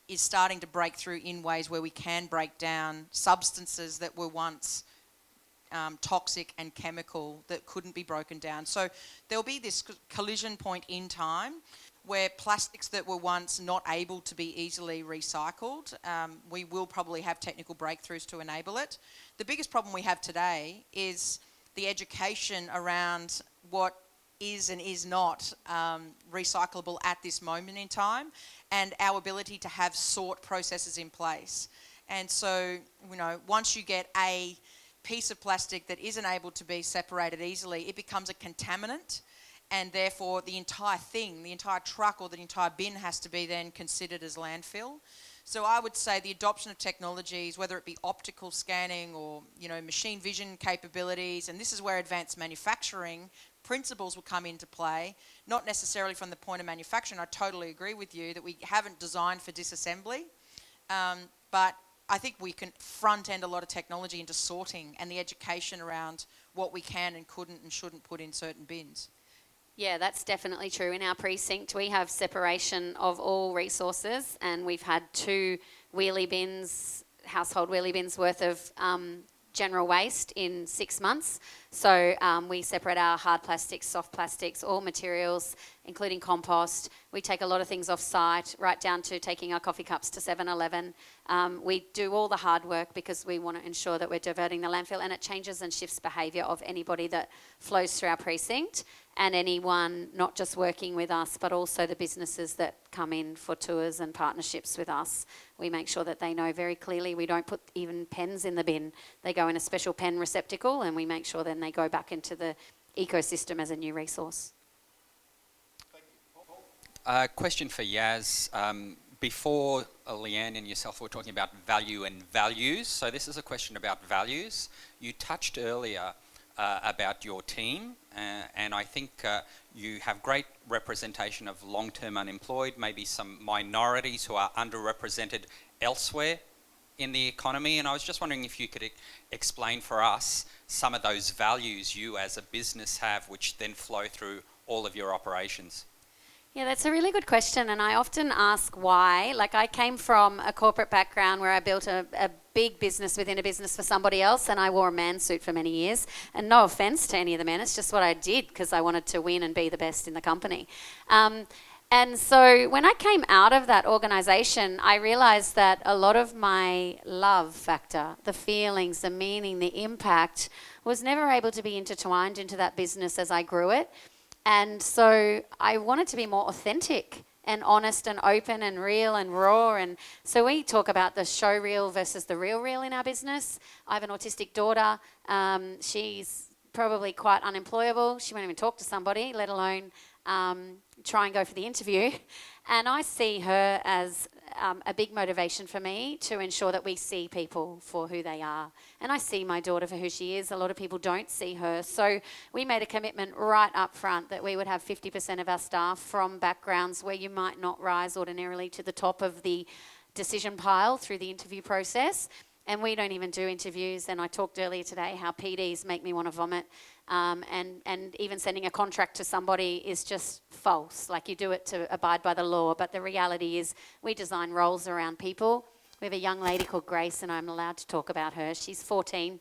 is starting to break through in ways where we can break down substances that were once toxic and chemical that couldn't be broken down. So there'll be this collision point in time where plastics that were once not able to be easily recycled, we will probably have technical breakthroughs to enable it. The biggest problem we have today is the education around what is and is not recyclable at this moment in time, and our ability to have sort processes in place. And so, once you get a piece of plastic that isn't able to be separated easily, it becomes a contaminant, and therefore the entire thing, the entire truck or the entire bin has to be then considered as landfill. So I would say the adoption of technologies, whether it be optical scanning or machine vision capabilities, and this is where advanced manufacturing principles will come into play, not necessarily from the point of manufacturing. I totally agree with you that we haven't designed for disassembly, but I think we can front end a lot of technology into sorting and the education around what we can and couldn't and shouldn't put in certain bins. Yeah, that's definitely true. In our precinct, we have separation of all resources, and we've had 2 wheelie bins, household wheelie bins worth of general waste in 6 months. So we separate our hard plastics, soft plastics, all materials, including compost. We take a lot of things off site, right down to taking our coffee cups to 7-Eleven. We do all the hard work because we want to ensure that we're diverting the landfill, and it changes and shifts behaviour of anybody that flows through our precinct, and anyone not just working with us, but also the businesses that come in for tours and partnerships with us. We make sure that they know very clearly we don't put even pens in the bin. They go in a special pen receptacle, and we make sure then they go back into the ecosystem as a new resource. Question for Yaz. Before Leanne and yourself were talking about value and values, so this is a question about values. You touched earlier about your team, and I think you have great representation of long-term unemployed, maybe some minorities who are underrepresented elsewhere in the economy, and I was just wondering if you could explain for us some of those values you as a business have, which then flow through all of your operations. Yeah, that's a really good question, and I often ask why. Like, I came from a corporate background where I built a big business within a business for somebody else, and I wore a man suit for many years. And no offence to any of the men, it's just what I did because I wanted to win and be the best in the company. And so when I came out of that organisation, I realised that a lot of my love factor, the feelings, the meaning, the impact, was never able to be intertwined into that business as I grew it. And so I wanted to be more authentic and honest and open and real and raw. And so we talk about the show reel versus the real in our business. I have an autistic daughter. She's probably quite unemployable. She won't even talk to somebody, let alone try and go for the interview. And I see her as a big motivation for me to ensure that we see people for who they are. And I see my daughter for who she is. A lot of people don't see her. So we made a commitment right up front that we would have 50% of our staff from backgrounds where you might not rise ordinarily to the top of the decision pile through the interview process. And we don't even do interviews. And I talked earlier today how PDs make me want to vomit. And even sending a contract to somebody is just false. Like, you do it to abide by the law. But the reality is we design roles around people. We have a young lady called Grace, and I'm allowed to talk about her. She's 14.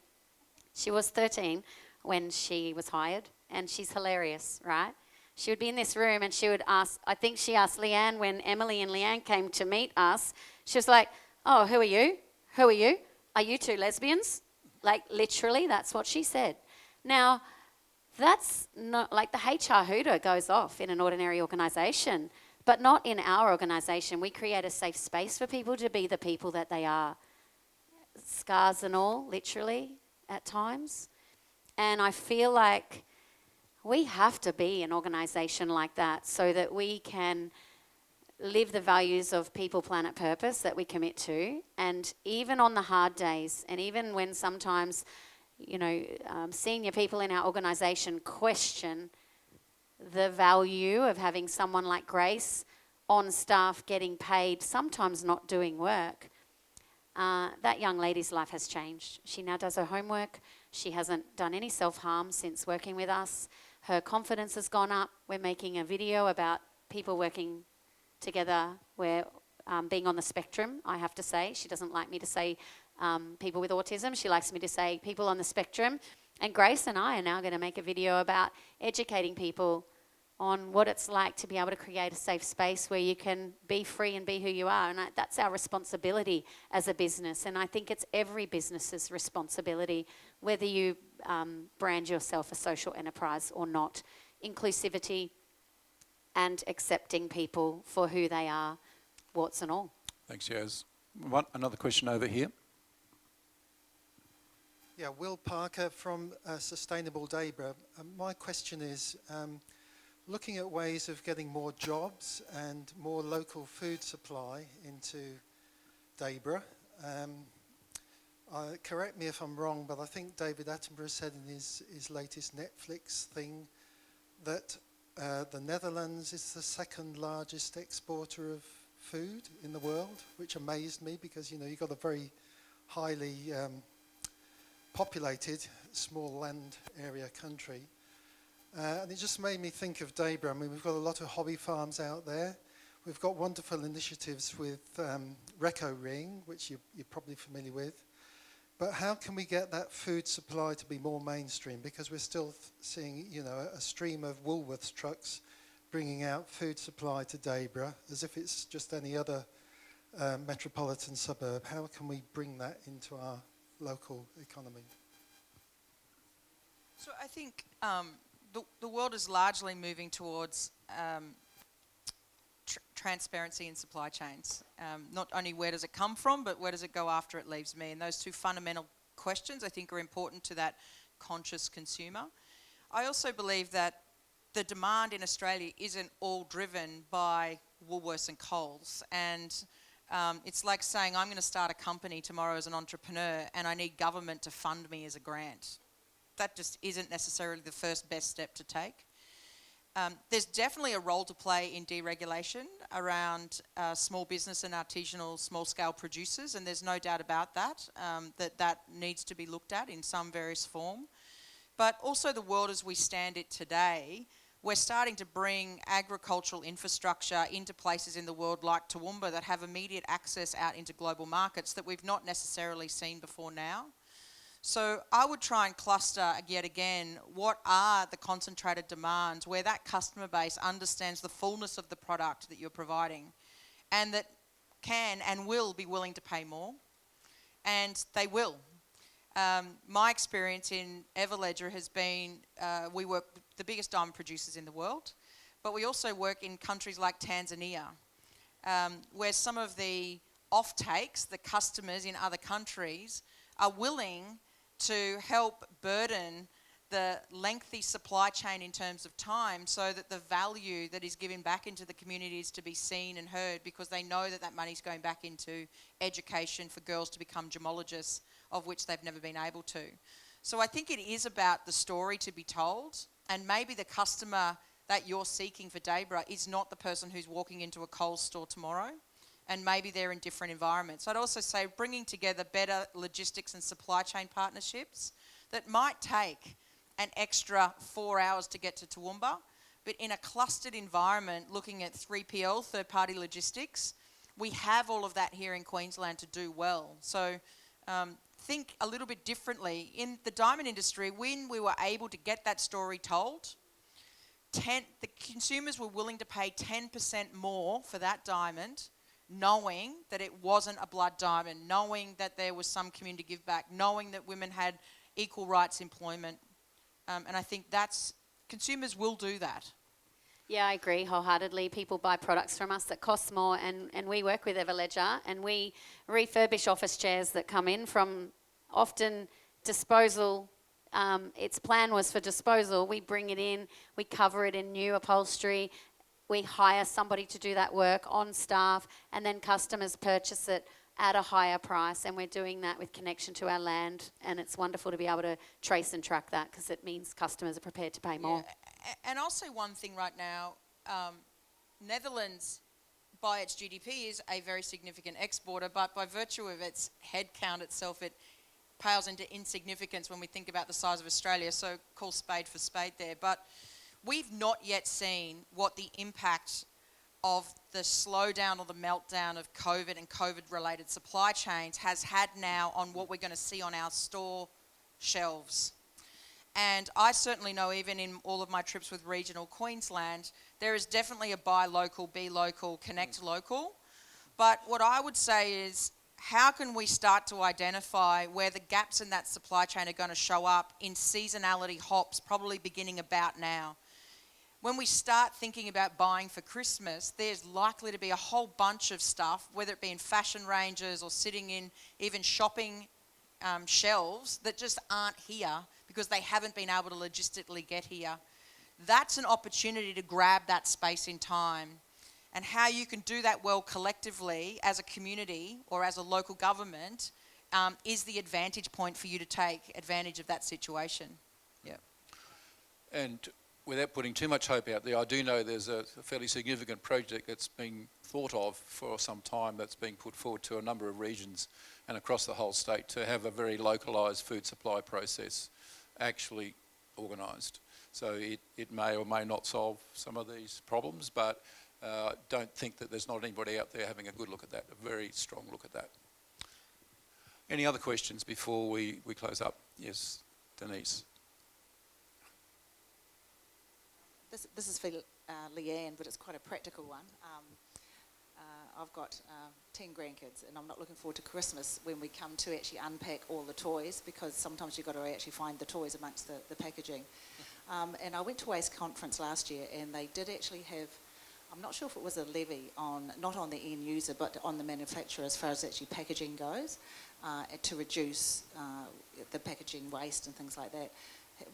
She was 13 when she was hired. And she's hilarious, right? She would be in this room and she would ask, I think she asked Leanne when Emily and Leanne came to meet us. She was like, oh, who are you? Who are you? Are you 2 lesbians? Like, literally, that's what she said. Now, that's not like the HR hooter goes off in an ordinary organisation, but not in our organisation. We create a safe space for people to be the people that they are. Scars and all, literally, at times. And I feel like we have to be an organisation like that so that we can live the values of people, planet, purpose that we commit to. And even on the hard days, and even when sometimes, you know, senior people in our organisation question the value of having someone like Grace on staff getting paid, sometimes not doing work, that young lady's life has changed. She now does her homework. She hasn't done any self-harm since working with us. Her confidence has gone up. We're making a video about people working together. We're being on the spectrum, I have to say. She doesn't like me to say people with autism. She likes me to say people on the spectrum. And Grace and I are now going to make a video about educating people on what it's like to be able to create a safe space where you can be free and be who you are. And that's our responsibility as a business. And I think it's every business's responsibility, whether you brand yourself a social enterprise or not. Inclusivity and accepting people for who they are, warts and all. Thanks, Yaz. Another question over here. Yeah, Will Parker from Sustainable Daybra. My question is, looking at ways of getting more jobs and more local food supply into Daybra. Correct me if I'm wrong, but I think David Attenborough said in his latest Netflix thing that the Netherlands is the 2nd largest exporter of food in the world, which amazed me because, you know, you've got a very highly populated, small land area country. And it just made me think of Debra. I mean, we've got a lot of hobby farms out there. We've got wonderful initiatives with Reco Ring, which you're probably familiar with. But how can we get that food supply to be more mainstream? Because we're still seeing, you know, a stream of Woolworths trucks bringing out food supply to Debra as if it's just any other metropolitan suburb. How can we bring that into our local economy? So I think the world is largely moving towards transparency in supply chains. Not only where does it come from, but where does it go after it leaves me? And those two fundamental questions, I think, are important to that conscious consumer. I also believe that the demand in Australia isn't all driven by Woolworths and Coles. And it's like saying, I'm going to start a company tomorrow as an entrepreneur and I need government to fund me as a grant. That just isn't necessarily the first best step to take. There's definitely a role to play in deregulation around small business and artisanal small-scale producers, and there's no doubt about that, that needs to be looked at in some various form. But also the world as we stand it today, we're starting to bring agricultural infrastructure into places in the world like Toowoomba that have immediate access out into global markets that we've not necessarily seen before now. So I would try and cluster yet again, what are the concentrated demands where that customer base understands the fullness of the product that you're providing and that can and will be willing to pay more, and they will. My experience in Everledger has been, we work with the biggest diamond producers in the world, but we also work in countries like Tanzania, where some of the off-takes, the customers in other countries, are willing to help burden the lengthy supply chain in terms of time so that the value that is given back into the community is to be seen and heard, because they know that that money's going back into education for girls to become gemologists, of which they've never been able to. So I think it is about the story to be told, and maybe the customer that you're seeking for Debra is not the person who's walking into a Coles store tomorrow, and maybe they're in different environments. I'd also say bringing together better logistics and supply chain partnerships that might take an extra 4 hours to get to Toowoomba, but in a clustered environment looking at 3PL, third-party logistics, we have all of that here in Queensland to do well. So think a little bit differently. In the diamond industry, when we were able to get that story told, the consumers were willing to pay 10% more for that diamond, knowing that it wasn't a blood diamond, knowing that there was some community give back, knowing that women had equal rights employment. And I think consumers will do that. Yeah, I agree wholeheartedly. People buy products from us that cost more, and we work with Everledger, and we refurbish office chairs that come in from often disposal. Its plan was for disposal. We bring it in, we cover it in new upholstery, we hire somebody to do that work on staff, and then customers purchase it at a higher price, and we're doing that with connection to our land, and it's wonderful to be able to trace and track that because it means customers are prepared to pay more. Yeah. And I'll say one thing right now, Netherlands, by its GDP, is a very significant exporter, but by virtue of its headcount itself, it pales into insignificance when we think about the size of Australia, so call spade for spade there. But we've not yet seen what the impact of the slowdown or the meltdown of COVID and COVID-related supply chains has had now on what we're going to see on our store shelves. And I certainly know, even in all of my trips with regional Queensland, there is definitely a buy local, be local, connect local. But what I would say is, how can we start to identify where the gaps in that supply chain are going to show up in seasonality hops, probably beginning about now? When we start thinking about buying for Christmas, there's likely to be a whole bunch of stuff, whether it be in fashion ranges or sitting in even shopping shelves, that just aren't here because they haven't been able to logistically get here. That's an opportunity to grab that space in time. And how you can do that well collectively as a community or as a local government is the advantage point for you to take advantage of that situation. Yeah. And without putting too much hope out there, I do know there's a fairly significant project that's been thought of for some time that's being put forward to a number of regions and across the whole state to have a very localised food supply process actually organised. So it may or may not solve some of these problems, but don't think that there's not anybody out there having a good look at that, a very strong look at that. Any other questions before we close up? Yes, Denise. This is for Leanne, but it's quite a practical one. I've got 10 grandkids, and I'm not looking forward to Christmas when we come to actually unpack all the toys, because sometimes you've got to actually find the toys amongst the packaging. And I went to a waste conference last year, and they did actually have, I'm not sure if it was a levy on, not on the end user, but on the manufacturer as far as actually packaging goes, to reduce the packaging waste and things like that.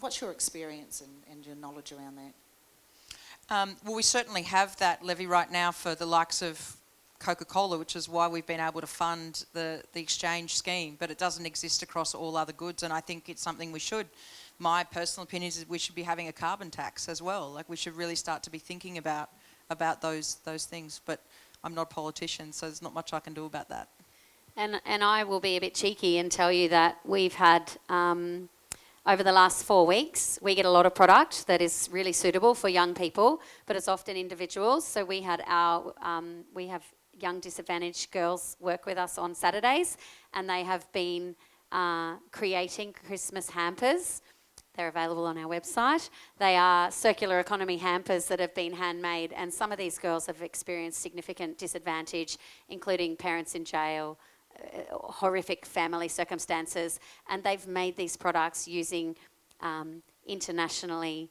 What's your experience and your knowledge around that? Well, we certainly have that levy right now for the likes of Coca-Cola, which is why we've been able to fund the exchange scheme, but it doesn't exist across all other goods, and I think it's something we should. My personal opinion is we should be having a carbon tax as well. Like, we should really start to be thinking about those things, but I'm not a politician, so there's not much I can do about that. And I will be a bit cheeky and tell you that we've had, over the last 4 weeks, we get a lot of product that is really suitable for young people, but it's often individuals. So we have young disadvantaged girls work with us on Saturdays, and they have been creating Christmas hampers. They're available on our website. They are circular economy hampers that have been handmade, and some of these girls have experienced significant disadvantage, including parents in jail, horrific family circumstances, and they've made these products using internationally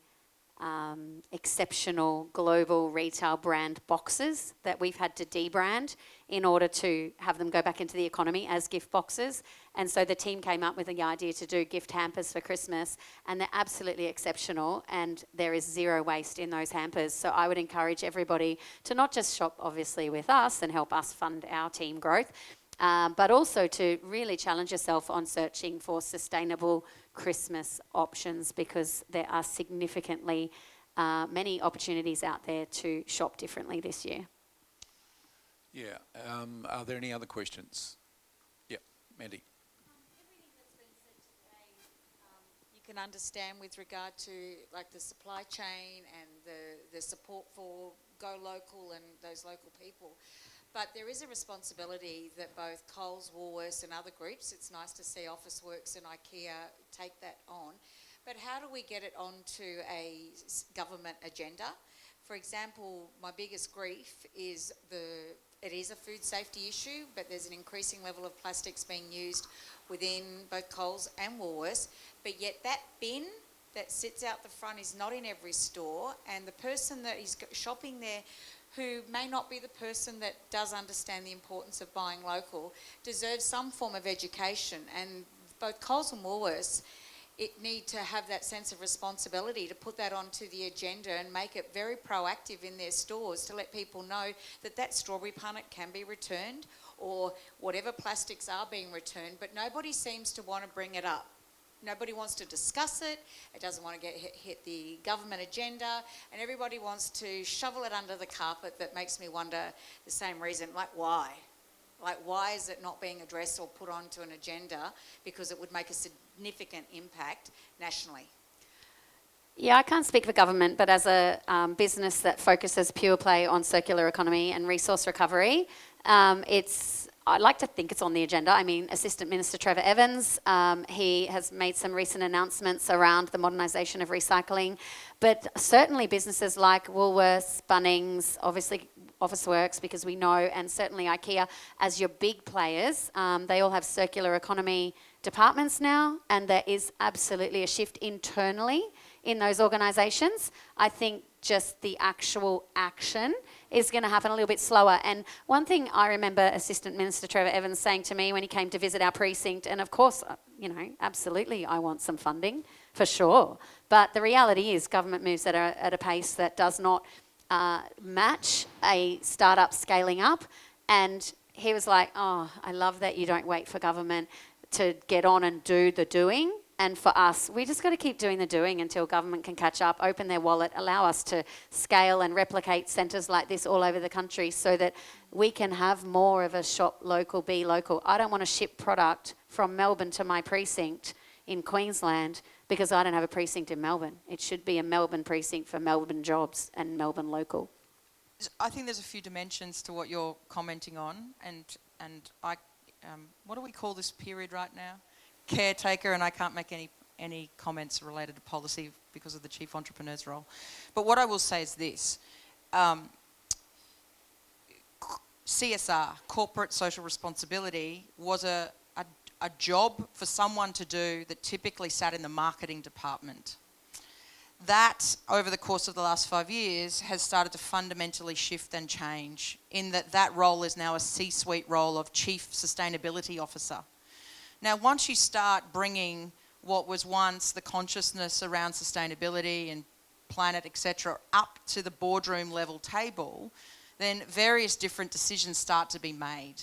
exceptional global retail brand boxes that we've had to debrand in order to have them go back into the economy as gift boxes. And so the team came up with the idea to do gift hampers for Christmas, and they're absolutely exceptional, and there is zero waste in those hampers. So I would encourage everybody to not just shop obviously with us and help us fund our team growth, but also to really challenge yourself on searching for sustainable Christmas options, because there are significantly many opportunities out there to shop differently this year. Yeah. Are there any other questions? Yeah, Mandy. Everything that's been said today, you can understand with regard to like the supply chain and the support for Go Local and those local people. But there is a responsibility that both Coles, Woolworths and other groups, it's nice to see Officeworks and IKEA take that on, but how do we get it onto a government agenda? For example, my biggest grief is it is a food safety issue, but there's an increasing level of plastics being used within both Coles and Woolworths, but yet that bin that sits out the front is not in every store, and the person that is shopping there, who may not be the person that does understand the importance of buying local, deserves some form of education. And both Coles and Woolworths need to have that sense of responsibility to put that onto the agenda and make it very proactive in their stores to let people know that that strawberry punnet can be returned, or whatever plastics are being returned, but nobody seems to want to bring it up. Nobody wants to discuss it. It doesn't want to hit the government agenda, and everybody wants to shovel it under the carpet. That makes me wonder the same reason, like why? Like, why is it not being addressed or put onto an agenda? Because it would make a significant impact nationally. Yeah, I can't speak for government, but as a business that focuses pure play on circular economy and resource recovery, I'd like to think it's on the agenda. I mean, Assistant Minister Trevor Evans, he has made some recent announcements around the modernisation of recycling, but certainly businesses like Woolworths, Bunnings, obviously Officeworks, because we know, and certainly IKEA, as your big players, they all have circular economy departments now, and there is absolutely a shift internally in those organisations. I think just the actual action is going to happen a little bit slower. And one thing I remember Assistant Minister Trevor Evans saying to me when he came to visit our precinct, and of course, absolutely I want some funding, for sure. But the reality is government moves at a pace that does not match a startup scaling up. And he was like, oh, I love that you don't wait for government to get on and do the doing. And for us, we just got to keep doing the doing until government can catch up, open their wallet, allow us to scale and replicate centres like this all over the country so that we can have more of a shop local, be local. I don't want to ship product from Melbourne to my precinct in Queensland because I don't have a precinct in Melbourne. It should be a Melbourne precinct for Melbourne jobs and Melbourne local. I think there's a few dimensions to what you're commenting on, and I, what do we call this period right now? Caretaker, and I can't make any comments related to policy because of the Chief Entrepreneur's role. But what I will say is this. CSR, corporate social responsibility, was a job for someone to do that typically sat in the marketing department. That, over the course of the last 5 years, has started to fundamentally shift and change in that role is now a C-suite role of Chief Sustainability Officer. Now, once you start bringing what was once the consciousness around sustainability and planet, etc., up to the boardroom level table, then various different decisions start to be made.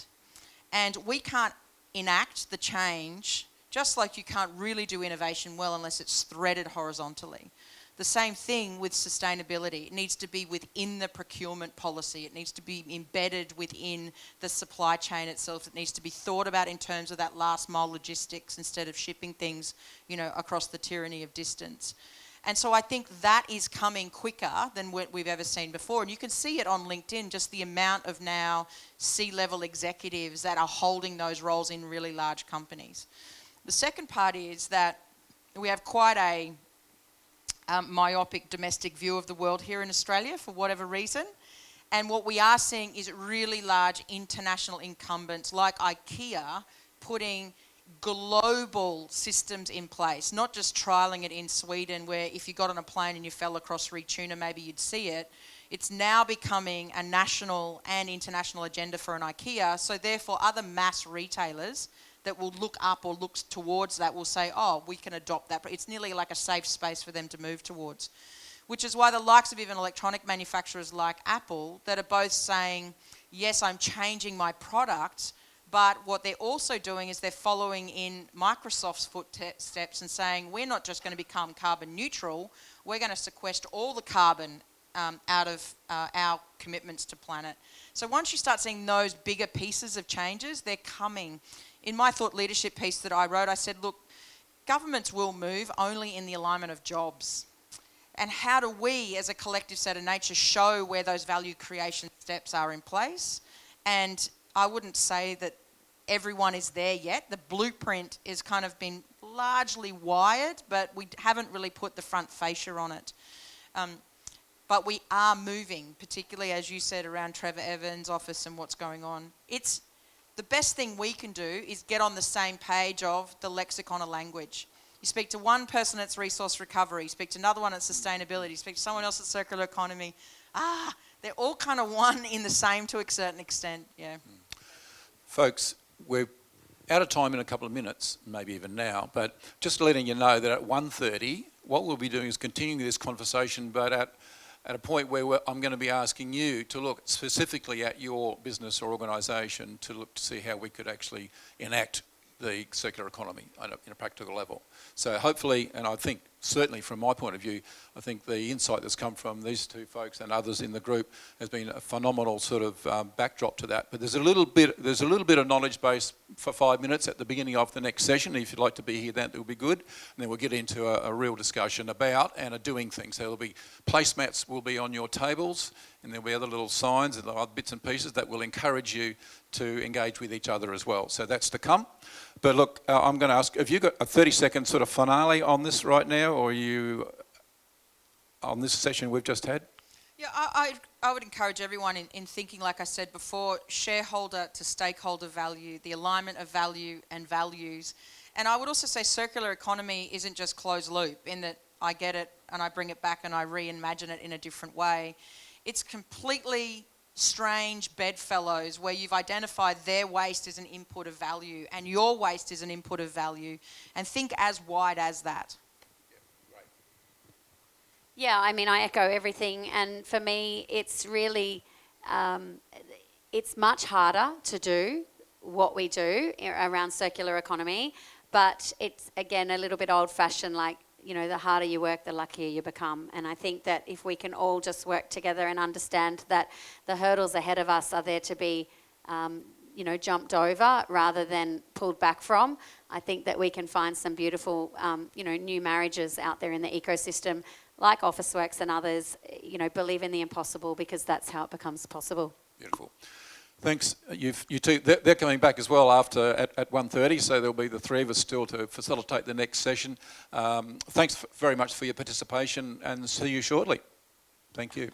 And we can't enact the change, just like you can't really do innovation well unless it's threaded horizontally. The same thing with sustainability. It needs to be within the procurement policy. It needs to be embedded within the supply chain itself. It needs to be thought about in terms of that last mile logistics instead of shipping things, across the tyranny of distance. And so I think that is coming quicker than what we've ever seen before. And you can see it on LinkedIn, just the amount of now C-level executives that are holding those roles in really large companies. The second part is that we have quite a myopic domestic view of the world here in Australia for whatever reason. And what we are seeing is really large international incumbents like IKEA putting global systems in place, not just trialling it in Sweden where if you got on a plane and you fell across Retuna, maybe you'd see it. It's now becoming a national and international agenda for an IKEA, so therefore other mass retailers that will look up or look towards that will say, oh, we can adopt that. But it's nearly like a safe space for them to move towards, which is why the likes of even electronic manufacturers like Apple that are both saying, yes, I'm changing my product, but what they're also doing is they're following in Microsoft's footsteps and saying, we're not just going to become carbon neutral, we're going to sequester all the carbon out of our commitments to planet. So once you start seeing those bigger pieces of changes, they're coming. In my thought leadership piece that I wrote, I said, look, governments will move only in the alignment of jobs. And how do we, as a collective set of nature, show where those value creation steps are in place? And I wouldn't say that everyone is there yet. The blueprint is kind of been largely wired, but we haven't really put the front fascia on it. But we are moving, particularly, as you said, around Trevor Evans' office and what's going on. It's the best thing we can do is get on the same page of the lexicon of language. You speak to one person, it's resource recovery. You speak to another one, it's sustainability. You speak to someone else, it's circular economy. They're all kind of one in the same to a certain extent, yeah. Folks, we're out of time in a couple of minutes, maybe even now, but just letting you know that at 1:30, what we'll be doing is continuing this conversation, but at a point where I'm going to be asking you to look specifically at your business or organisation to look to see how we could actually enact the circular economy in a practical level. So hopefully, and I think certainly from my point of view, I think the insight that's come from these two folks and others in the group has been a phenomenal sort of backdrop to that. But there's a little bit of knowledge base for 5 minutes at the beginning of the next session. If you'd like to be here, that will be good. And then we'll get into a real discussion about and are doing things. So there'll be placemats will be on your tables, and there'll be other little signs and other bits and pieces that will encourage you to engage with each other as well. So that's to come. But look, I'm going to ask, have you got a 30-second sort of finale on this right now, or are you on this session we've just had? Yeah, I would encourage everyone in thinking, like I said before, shareholder to stakeholder value, the alignment of value and values. And I would also say circular economy isn't just closed loop in that I get it and I bring it back and I reimagine it in a different way. It's completely strange bedfellows where you've identified their waste as an input of value and your waste is an input of value, and think as wide as that. Yeah, I mean, I echo everything, and for me, it's really, it's much harder to do what we do around circular economy, but it's, again, a little bit old-fashioned, like, you know, the harder you work, the luckier you become. And I think that if we can all just work together and understand that the hurdles ahead of us are there to be, jumped over rather than pulled back from. I think that we can find some beautiful, new marriages out there in the ecosystem, like Officeworks and others, believe in the impossible, because that's how it becomes possible. Beautiful. Thanks. You two, they're coming back as well after at 1:30, so there'll be the three of us still to facilitate the next session. Thanks very much for your participation, and see you shortly. Thank you.